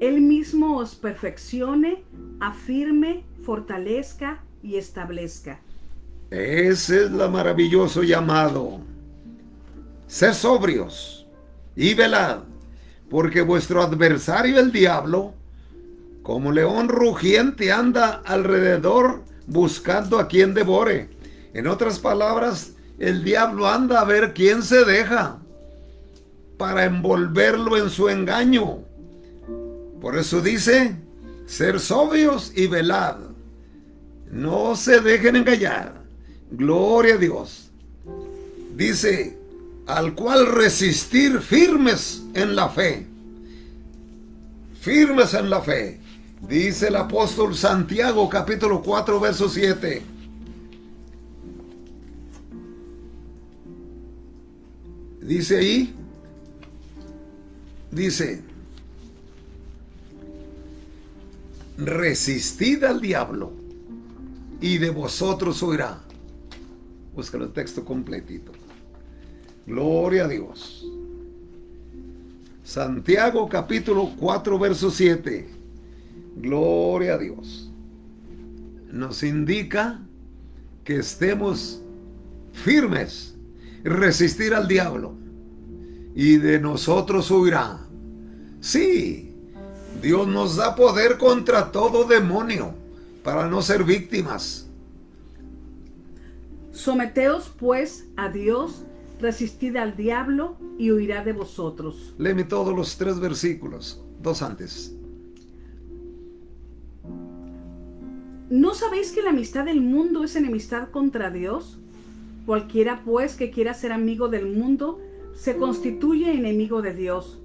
Él mismo os perfeccione, afirme, fortalezca y establezca. Ese es el maravilloso llamado. Sed sobrios y velad, porque vuestro adversario el diablo, como león rugiente, anda alrededor buscando a quien devore. En otras palabras, el diablo anda a ver quién se deja para envolverlo en su engaño. Por eso dice, ser sobrios y velad. No se dejen engañar. Gloria a Dios. Dice, al cual resistir firmes en la fe. Firmes en la fe. Dice el apóstol Santiago, capítulo 4, verso 7. Dice ahí, dice, resistid al diablo y de vosotros huirá. Búscalo el texto completito. Gloria a Dios. Santiago capítulo 4 verso 7. Gloria a Dios. Nos indica que estemos firmes, resistir al diablo y de nosotros huirá. Sí, Dios nos da poder contra todo demonio para no ser víctimas. Someteos pues a Dios, resistid al diablo y huirá de vosotros. Léeme todos los 3 versículos, 2 antes. ¿No sabéis que la amistad del mundo es enemistad contra Dios? Cualquiera pues que quiera ser amigo del mundo se constituye enemigo de Dios.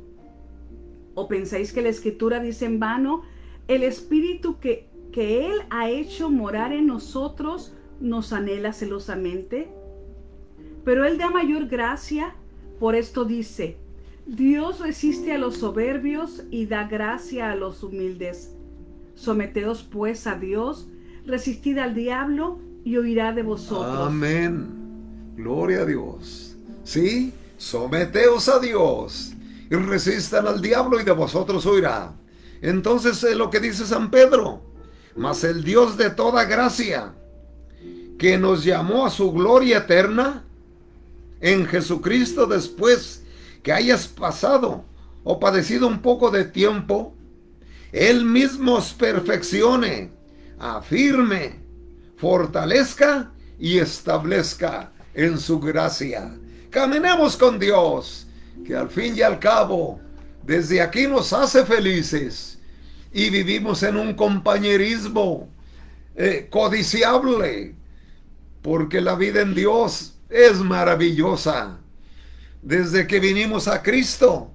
¿O pensáis que la Escritura dice en vano, el Espíritu que Él ha hecho morar en nosotros nos anhela celosamente? Pero Él da mayor gracia, por esto dice, Dios resiste a los soberbios y da gracia a los humildes. Someteos pues a Dios, resistid al diablo y huirá de vosotros. Amén. Gloria a Dios. Sí, someteos a Dios y resistan al diablo y de vosotros huirá. Entonces es lo que dice San Pedro. Mas el Dios de toda gracia, que nos llamó a su gloria eterna en Jesucristo, después que hayas pasado o padecido un poco de tiempo, Él mismo os perfeccione, afirme, fortalezca y establezca en su gracia. Caminemos con Dios, que al fin y al cabo, desde aquí nos hace felices y vivimos en un compañerismo codiciable, porque la vida en Dios es maravillosa. Desde que vinimos a Cristo,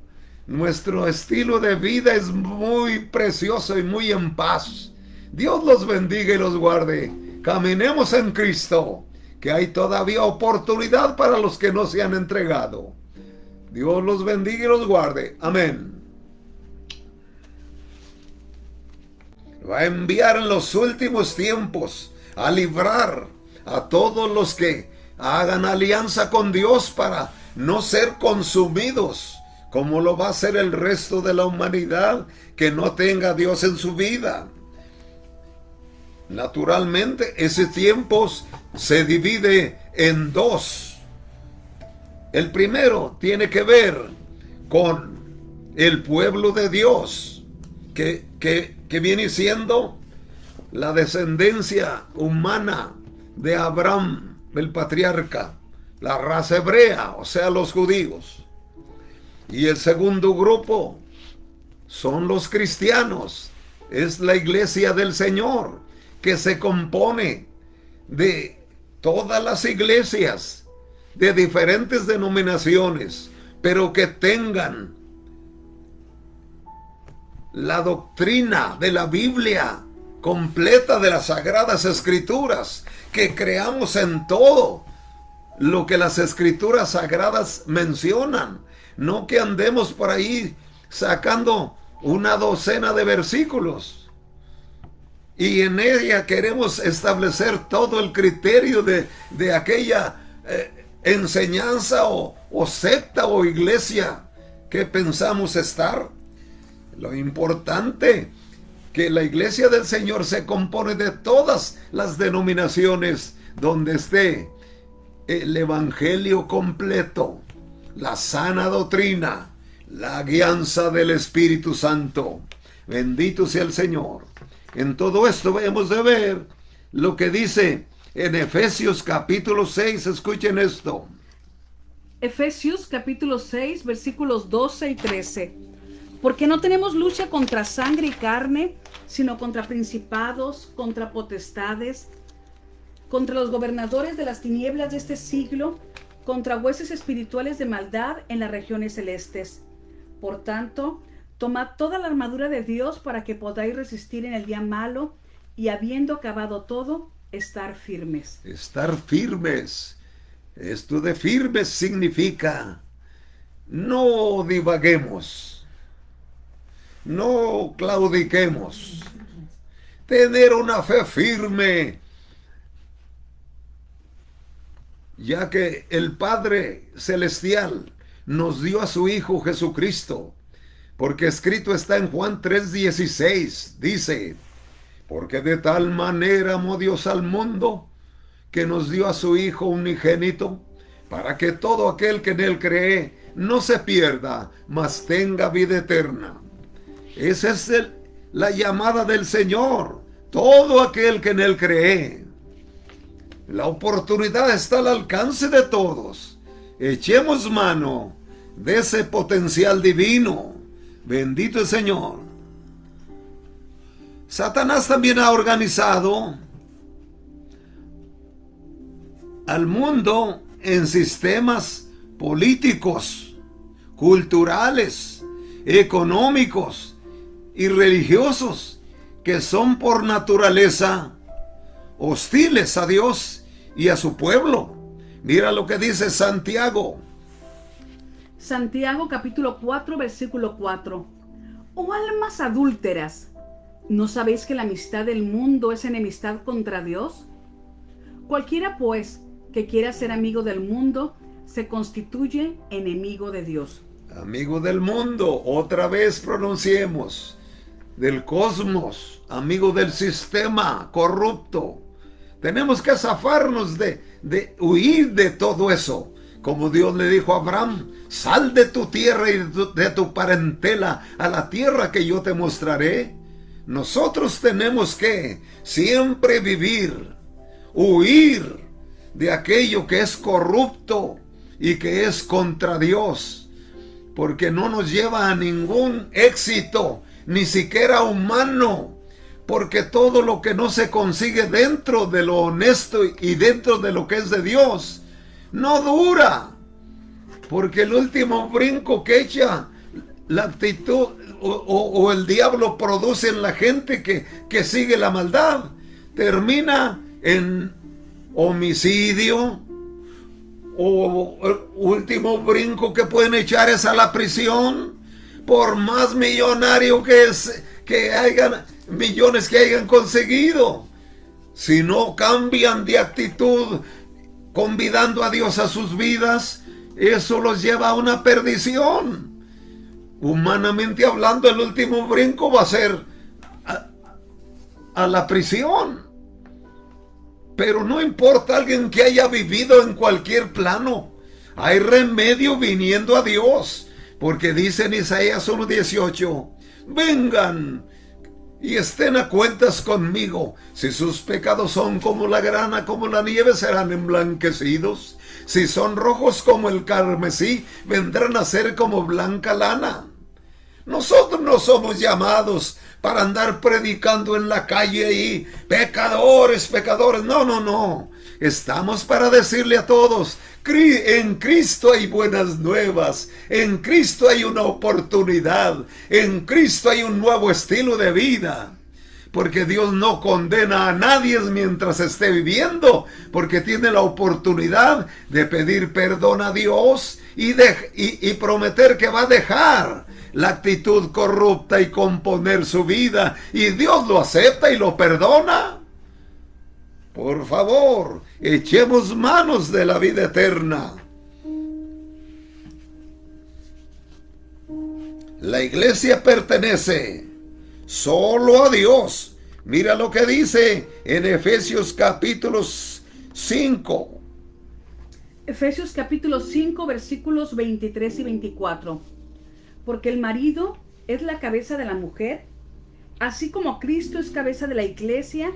nuestro estilo de vida es muy precioso y muy en paz. Dios los bendiga y los guarde. Caminemos en Cristo, que hay todavía oportunidad para los que no se han entregado. Dios los bendiga y los guarde. Amén. Va a enviar en los últimos tiempos a librar a todos los que hagan alianza con Dios para no ser consumidos, como lo va a hacer el resto de la humanidad que no tenga a Dios en su vida. Naturalmente, ese tiempo se divide en 2. El primero tiene que ver con el pueblo de Dios, que viene siendo la descendencia humana de Abraham, del patriarca, la raza hebrea, o sea, los judíos. Y el segundo grupo son los cristianos, es la iglesia del Señor, que se compone de todas las iglesias de diferentes denominaciones, pero que tengan la doctrina de la Biblia completa, de las Sagradas Escrituras, que creamos en todo lo que las Escrituras Sagradas mencionan, no que andemos por ahí sacando una docena de versículos y en ella queremos establecer todo el criterio de aquella enseñanza o secta o iglesia que pensamos estar. Lo importante que la iglesia del Señor se compone de todas las denominaciones donde esté el evangelio completo, la sana doctrina, la guianza del Espíritu Santo. Bendito sea el Señor. En todo esto hemos de ver lo que dice en Efesios capítulo 6. Escuchen esto. Efesios capítulo 6, versículos 12 y 13. Porque no tenemos lucha contra sangre y carne, sino contra principados, contra potestades, contra los gobernadores de las tinieblas de este siglo, contra huestes espirituales de maldad en las regiones celestes. Por tanto, tomad toda la armadura de Dios para que podáis resistir en el día malo y habiendo acabado todo, estar firmes. Estar firmes. Esto de firmes significa no divaguemos, no claudiquemos, tener una fe firme, ya que el Padre Celestial nos dio a su Hijo Jesucristo, porque escrito está en Juan 3:16, dice, porque de tal manera amó Dios al mundo, que nos dio a su Hijo unigénito, para que todo aquel que en él cree no se pierda, mas tenga vida eterna. Esa es la llamada del Señor, todo aquel que en él cree. La oportunidad está al alcance de todos. echemos mano de ese potencial divino. Bendito el Señor. Satanás también ha organizado al mundo en sistemas políticos, culturales, económicos y religiosos que son por naturaleza hostiles a Dios y a su pueblo. Mira lo que dice Santiago. Santiago capítulo 4, versículo 4. Oh almas adúlteras, ¿no sabéis que la amistad del mundo es enemistad contra Dios? Cualquiera pues que quiera ser amigo del mundo se constituye enemigo de Dios. Amigo del mundo, otra vez pronunciemos, del cosmos, amigo del sistema corrupto. Tenemos que zafarnos de huir de todo eso. Como Dios le dijo a Abraham, sal de tu tierra y de tu parentela a la tierra que yo te mostraré. Nosotros tenemos que siempre vivir, huir de aquello que es corrupto y que es contra Dios, porque no nos lleva a ningún éxito, ni siquiera humano, porque todo lo que no se consigue dentro de lo honesto y dentro de lo que es de Dios, no dura, porque el último brinco que echa la actitud o el diablo produce en la gente que sigue la maldad, termina en homicidio, o el último brinco que pueden echar es a la prisión, por más millonario que hayan, millones que hayan conseguido. Si no cambian de actitud, convidando a Dios a sus vidas, eso los lleva a una perdición. Humanamente hablando, el último brinco va a ser a la prisión. Pero no importa alguien que haya vivido en cualquier plano, hay remedio viniendo a Dios, porque dice en Isaías 1:18, vengan y estén a cuentas conmigo. Si sus pecados son como la grana, como la nieve, serán emblanquecidos. Si son rojos como el carmesí, vendrán a ser como blanca lana. Nosotros no somos llamados para andar predicando en la calle y pecadores, pecadores. No, no, no. Estamos para decirle a todos, en Cristo hay buenas nuevas, en Cristo hay una oportunidad, en Cristo hay un nuevo estilo de vida. Porque Dios no condena a nadie mientras esté viviendo, porque tiene la oportunidad de pedir perdón a Dios y prometer que va a dejar la actitud corrupta y componer su vida, y Dios lo acepta y lo perdona. Por favor, echemos manos de la vida eterna. La iglesia pertenece solo a Dios. Mira lo que dice en Efesios capítulo 5. Efesios capítulo 5, versículos 23 y 24. Porque el marido es la cabeza de la mujer, así como Cristo es cabeza de la iglesia,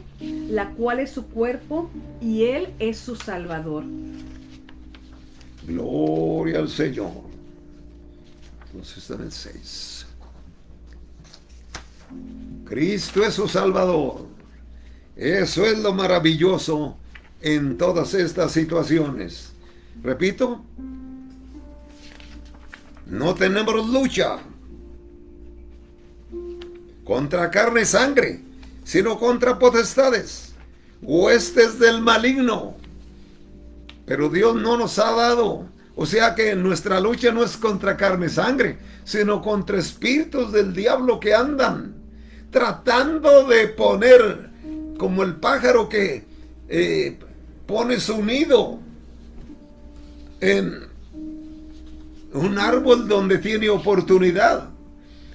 la cual es su cuerpo, y Él es su Salvador. Gloria al Señor. Entonces está en el 6. Cristo es su Salvador. Eso es lo maravilloso en todas estas situaciones. Repito, no tenemos lucha contra carne y sangre, sino contra potestades, huestes del maligno. Pero Dios no nos ha dado, o sea que nuestra lucha no es contra carne y sangre, sino contra espíritus del diablo que andan tratando de poner, como el pájaro que pone su nido en un árbol donde tiene oportunidad.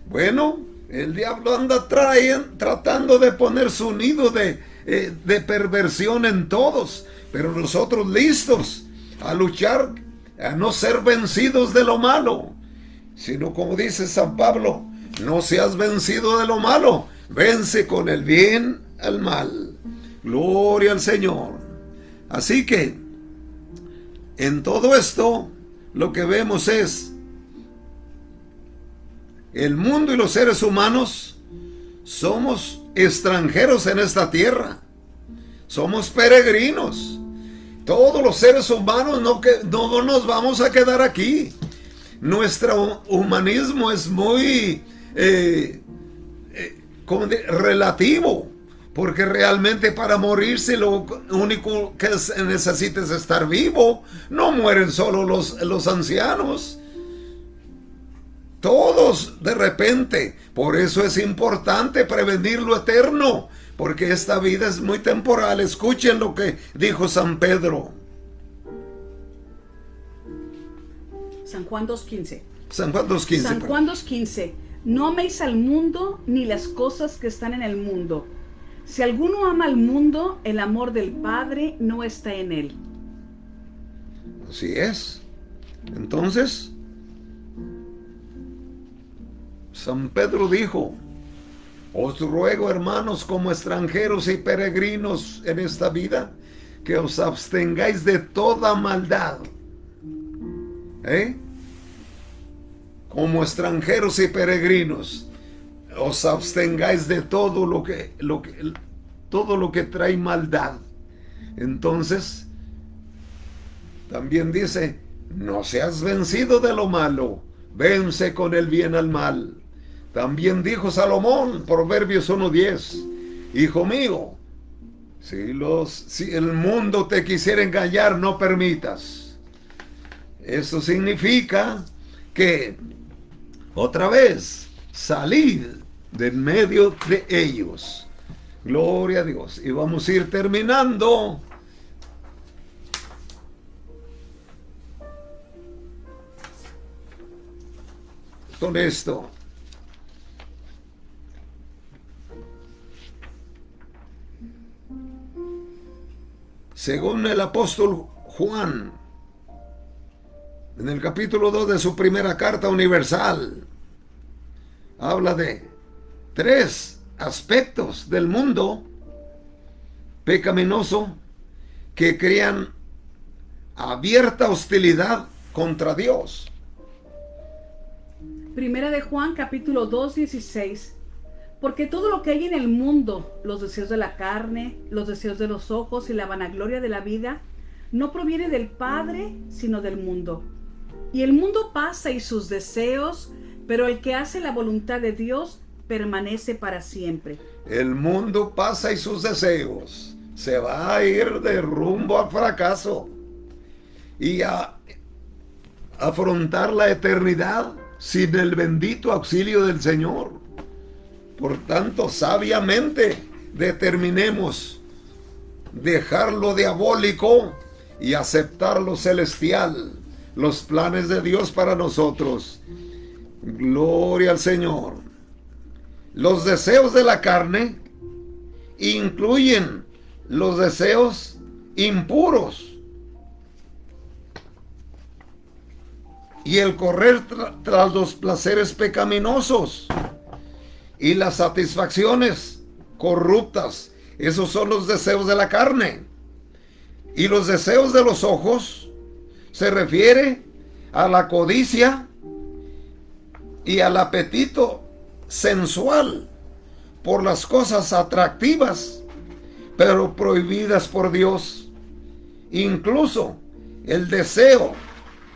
Bueno, el diablo anda tratando de poner su nido de perversión en todos, pero nosotros listos a luchar, a no ser vencidos de lo malo, sino como dice San Pablo, no seas vencido de lo malo, vence con el bien al mal. Gloria al Señor. Así que en todo esto lo que vemos es el mundo y los seres humanos somos extranjeros en esta tierra. Somos peregrinos. Todos los seres humanos no nos vamos a quedar aquí. Nuestro humanismo es muy relativo, porque realmente para morirse lo único que se necesita es estar vivo. No mueren solo los ancianos, todos de repente. Por eso es importante prevenir lo eterno, porque esta vida es muy temporal. Escuchen lo que dijo San Pedro. San Juan 2:15. San Juan 2:15. San Juan 2:15. No améis al mundo ni las cosas que están en el mundo. Si alguno ama al mundo, el amor del Padre no está en él. Así es. Entonces, San Pedro dijo: os ruego, hermanos, como extranjeros y peregrinos en esta vida, que os abstengáis de toda maldad. Como extranjeros y peregrinos, os abstengáis de todo lo que trae maldad. Entonces, también dice: no seas vencido de lo malo, vence con el bien al mal. También dijo Salomón, Proverbios 1:10: hijo mío, si el mundo te quisiera engañar, no permitas. Eso significa que, otra vez, salid de en medio de ellos. Gloria a Dios. Y vamos a ir terminando. Con esto. Según el apóstol Juan, en el capítulo 2 de su primera carta universal, habla de 3 aspectos del mundo pecaminoso que crean abierta hostilidad contra Dios. Primera de Juan, capítulo 2:16. Porque todo lo que hay en el mundo, los deseos de la carne, los deseos de los ojos y la vanagloria de la vida, no proviene del Padre, sino del mundo. Y el mundo pasa y sus deseos, pero el que hace la voluntad de Dios permanece para siempre. El mundo pasa y sus deseos. Se va a ir de rumbo al fracaso y a afrontar la eternidad sin el bendito auxilio del Señor. Por tanto, sabiamente determinemos dejar lo diabólico y aceptar lo celestial, los planes de Dios para nosotros. Gloria al Señor. Los deseos de la carne incluyen los deseos impuros y el correr tras los placeres pecaminosos y las satisfacciones corruptas. Esos son los deseos de la carne. Y los deseos de los ojos se refiere a la codicia y al apetito sensual por las cosas atractivas, pero prohibidas por Dios. Incluso el deseo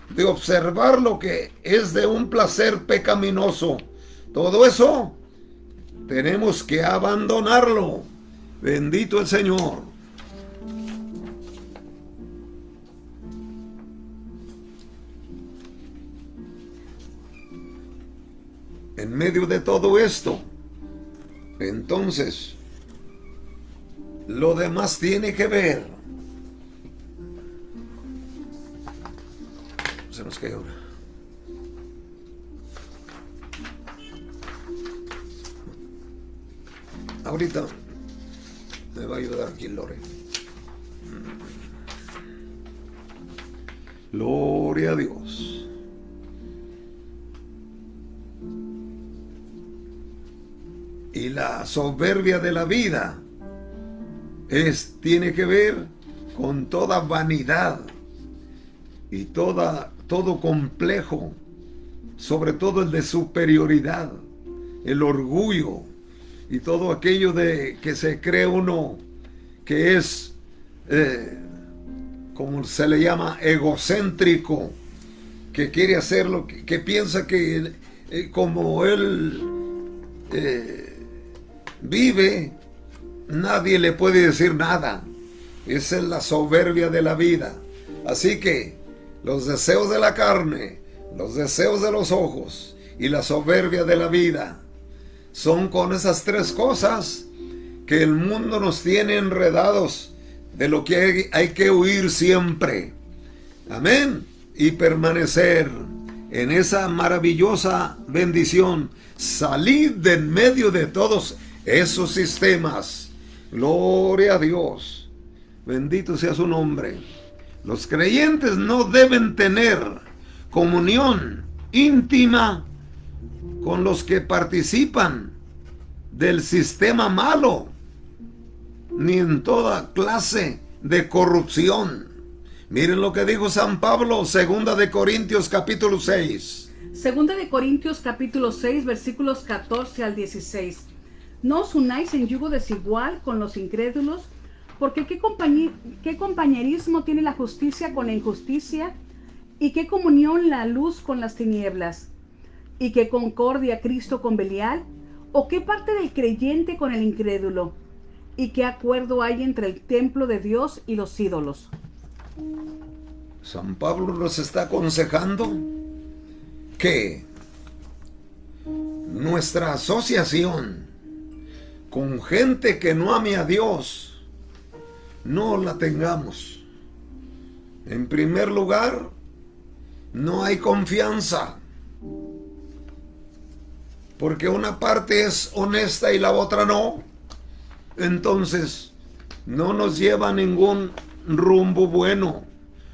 de observar lo que es de un placer pecaminoso. Todo eso tenemos que abandonarlo. Bendito el Señor. En medio de todo esto, entonces, lo demás tiene que ver. Se nos cayó una. Ahorita me va a ayudar aquí Lore. Gloria a Dios. Y la soberbia de la vida tiene que ver con toda vanidad y todo todo complejo, sobre todo el de superioridad, el orgullo y todo aquello de que se cree uno que es, como se le llama, egocéntrico, que quiere hacer lo que piensa que como él vive, nadie le puede decir nada. Esa es la soberbia de la vida. Así que los deseos de la carne, los deseos de los ojos y la soberbia de la vida son con esas tres cosas que el mundo nos tiene enredados, de lo que hay que huir siempre. Amén. Y permanecer en esa maravillosa bendición. Salid de en medio de todos esos sistemas. Gloria a Dios. Bendito sea su nombre. Los creyentes no deben tener comunión íntima con los que participan del sistema malo, ni en toda clase de corrupción. Miren lo que dijo San Pablo, 2 de Corintios capítulo 6. 2 de Corintios capítulo 6, versículos 14 al 16. No os unáis en yugo desigual con los incrédulos, porque ¿qué compañerismo tiene la justicia con la injusticia? ¿Y qué comunión la luz con las tinieblas? ¿Y qué concordia Cristo con Belial? ¿O qué parte del creyente con el incrédulo? ¿Y qué acuerdo hay entre el templo de Dios y los ídolos? San Pablo nos está aconsejando que nuestra asociación con gente que no ame a Dios no la tengamos. En primer lugar, no hay confianza, porque una parte es honesta y la otra no. Entonces no nos lleva a ningún rumbo bueno.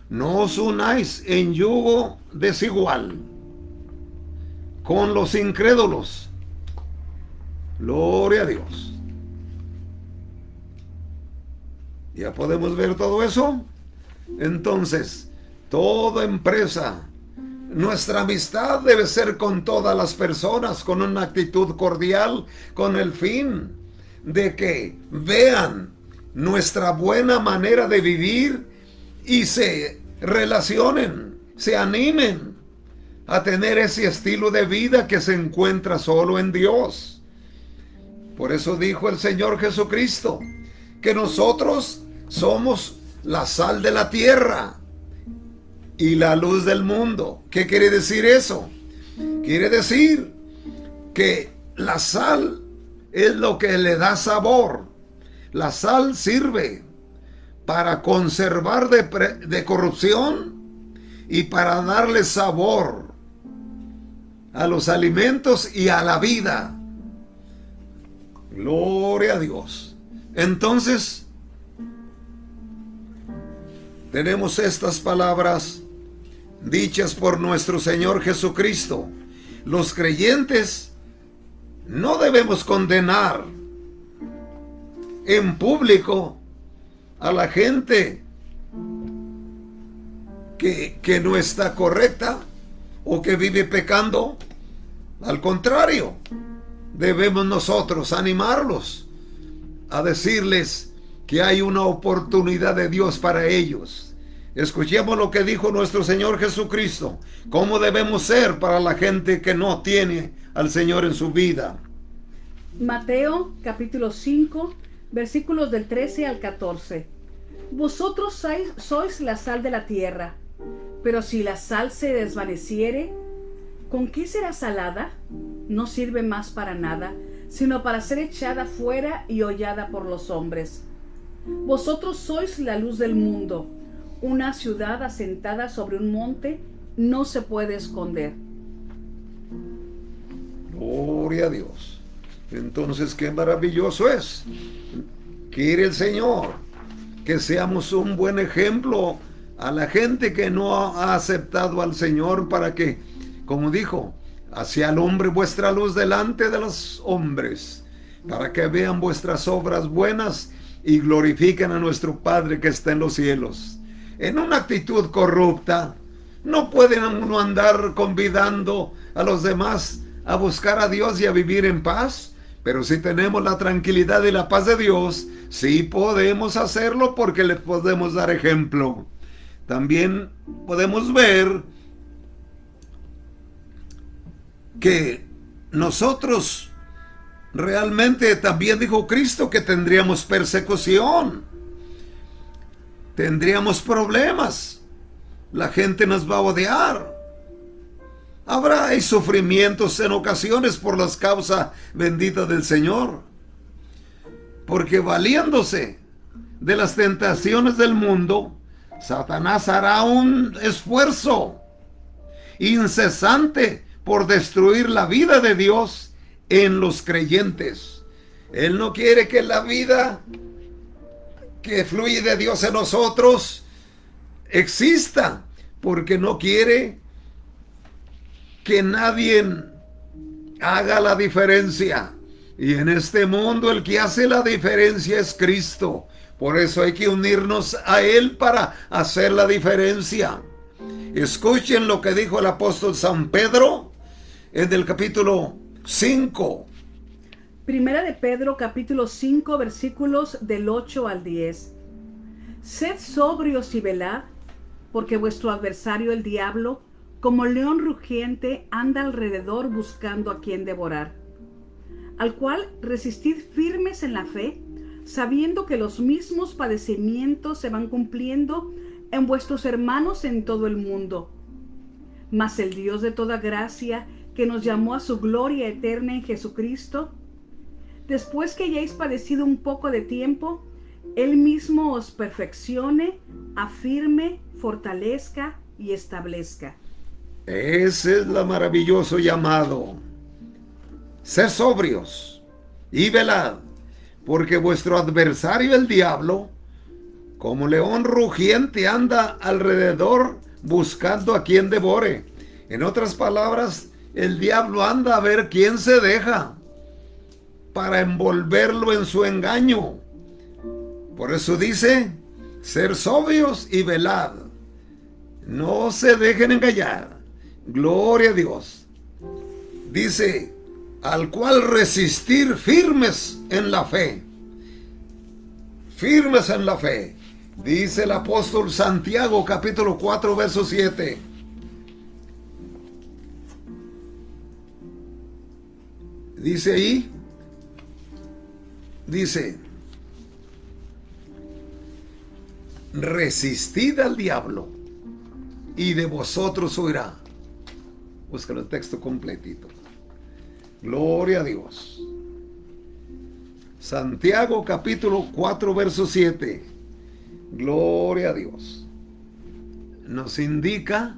No os unáis en yugo desigual con los incrédulos. Gloria a Dios. ¿Ya podemos ver todo eso? Entonces, toda empresa, nuestra amistad debe ser con todas las personas, con una actitud cordial, con el fin de que vean nuestra buena manera de vivir y se relacionen, se animen a tener ese estilo de vida que se encuentra solo en Dios. Por eso dijo el Señor Jesucristo que nosotros somos la sal de la tierra y la luz del mundo. ¿Qué quiere decir eso? Quiere decir que la sal es lo que le da sabor. La sal sirve para conservar de corrupción y para darle sabor a los alimentos y a la vida. Gloria a Dios. Entonces, tenemos estas palabras dichas por nuestro Señor Jesucristo. Los creyentes no debemos condenar en público a la gente que no está correcta o que vive pecando. Al contrario, debemos nosotros animarlos a decirles que hay una oportunidad de Dios para ellos. Escuchemos lo que dijo nuestro Señor Jesucristo, cómo debemos ser para la gente que no tiene al Señor en su vida. Mateo capítulo 5, versículos del 13 al 14. Vosotros sois la sal de la tierra, pero si la sal se desvaneciere, ¿con qué será salada? No sirve más para nada, sino para ser echada fuera y hollada por los hombres. Vosotros sois la luz del mundo. Una ciudad asentada sobre un monte no se puede esconder. Gloria a Dios. Entonces, qué maravilloso es. Quiere el Señor que seamos un buen ejemplo a la gente que no ha aceptado al Señor, para que, como dijo, así alumbre vuestra luz delante de los hombres, para que vean vuestras obras buenas y glorifiquen a nuestro Padre que está en los cielos. En una actitud corrupta, No pueden uno andar convidando a los demás a buscar a Dios y a vivir en paz. Pero si tenemos la tranquilidad y la paz de Dios, sí podemos hacerlo porque les podemos dar ejemplo. También podemos ver que nosotros realmente también dijo Cristo que tendríamos persecución, tendríamos problemas, la gente nos va a odiar. Habrá sufrimientos en ocasiones por las causas benditas del Señor. Porque valiéndose de las tentaciones del mundo, Satanás hará un esfuerzo incesante por destruir la vida de Dios en los creyentes. Él no quiere que la vida que fluye de Dios en nosotros exista, porque no quiere que nadie haga la diferencia. Y en este mundo el que hace la diferencia es Cristo. Por eso hay que unirnos a Él para hacer la diferencia. Escuchen lo que dijo el apóstol San Pedro en el capítulo 5. Primera de Pedro, capítulo 5, versículos del 8 al 10. Sed sobrios y velad, porque vuestro adversario el diablo, como león rugiente, anda alrededor buscando a quien devorar, al cual resistid firmes en la fe, sabiendo que los mismos padecimientos se van cumpliendo en vuestros hermanos en todo el mundo. Mas el Dios de toda gracia, que nos llamó a su gloria eterna en Jesucristo, después que hayáis padecido un poco de tiempo, Él mismo os perfeccione, afirme, fortalezca y establezca. Ese es el maravilloso llamado. Sed sobrios y velad, porque vuestro adversario el diablo, como león rugiente, anda alrededor buscando a quien devore. En otras palabras, el diablo anda a ver quién se deja para envolverlo en su engaño. Por eso dice, ser sobrios y velad. No se dejen engañar. Gloria a Dios. Dice, al cual resistir firmes en la fe. Firmes en la fe. Dice el apóstol Santiago, capítulo 4, verso 7. Dice ahí, dice, resistid al diablo y de vosotros huirá. Búscalo el texto completito. Gloria a Dios. Santiago capítulo 4 verso 7. Gloria a Dios. Nos indica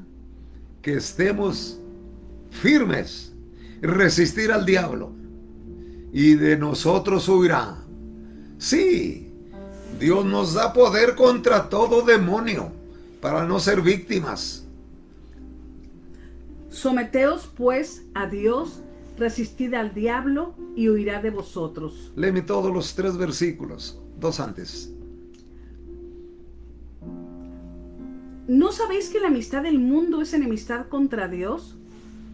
que estemos firmes, resistir al diablo y de nosotros huirá. Sí, Dios nos da poder contra todo demonio para no ser víctimas. Someteos pues a Dios, resistid al diablo y huirá de vosotros. Léeme todos los 3 versículos, 2 antes. ¿No sabéis que la amistad del mundo es enemistad contra Dios?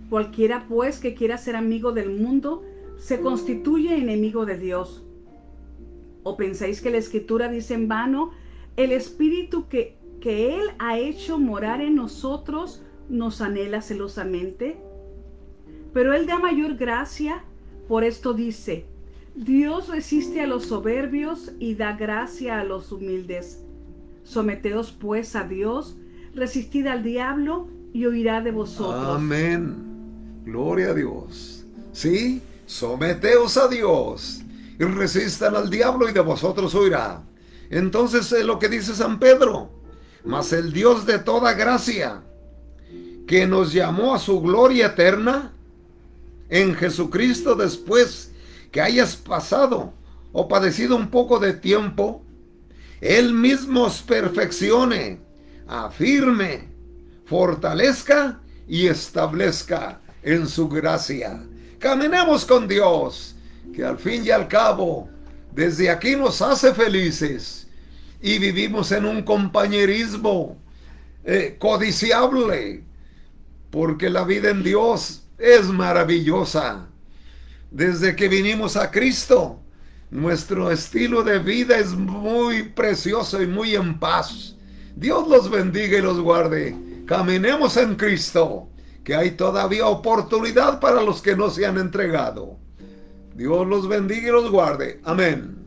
Cualquiera pues que quiera ser amigo del mundo se constituye enemigo de Dios. ¿O pensáis que la Escritura dice en vano, el Espíritu que Él ha hecho morar en nosotros nos anhela celosamente? Pero Él da mayor gracia, por esto dice, Dios resiste a los soberbios y da gracia a los humildes. Someteos pues a Dios, resistid al diablo y huirá de vosotros. Amén. Gloria a Dios. Sí, someteos a Dios y resistan al diablo y de vosotros huirá. Entonces es lo que dice San Pedro. Mas el Dios de toda gracia, que nos llamó a su gloria eterna en Jesucristo, después que hayas pasado o padecido un poco de tiempo, Él mismo os perfeccione, afirme, fortalezca y establezca en su gracia. Caminemos con Dios, que al fin y al cabo, desde aquí nos hace felices y vivimos en un compañerismo codiciable, porque la vida en Dios es maravillosa. Desde que vinimos a Cristo, nuestro estilo de vida es muy precioso y muy en paz. Dios los bendiga y los guarde. Caminemos en Cristo, que hay todavía oportunidad para los que no se han entregado. Dios los bendiga y los guarde. Amén.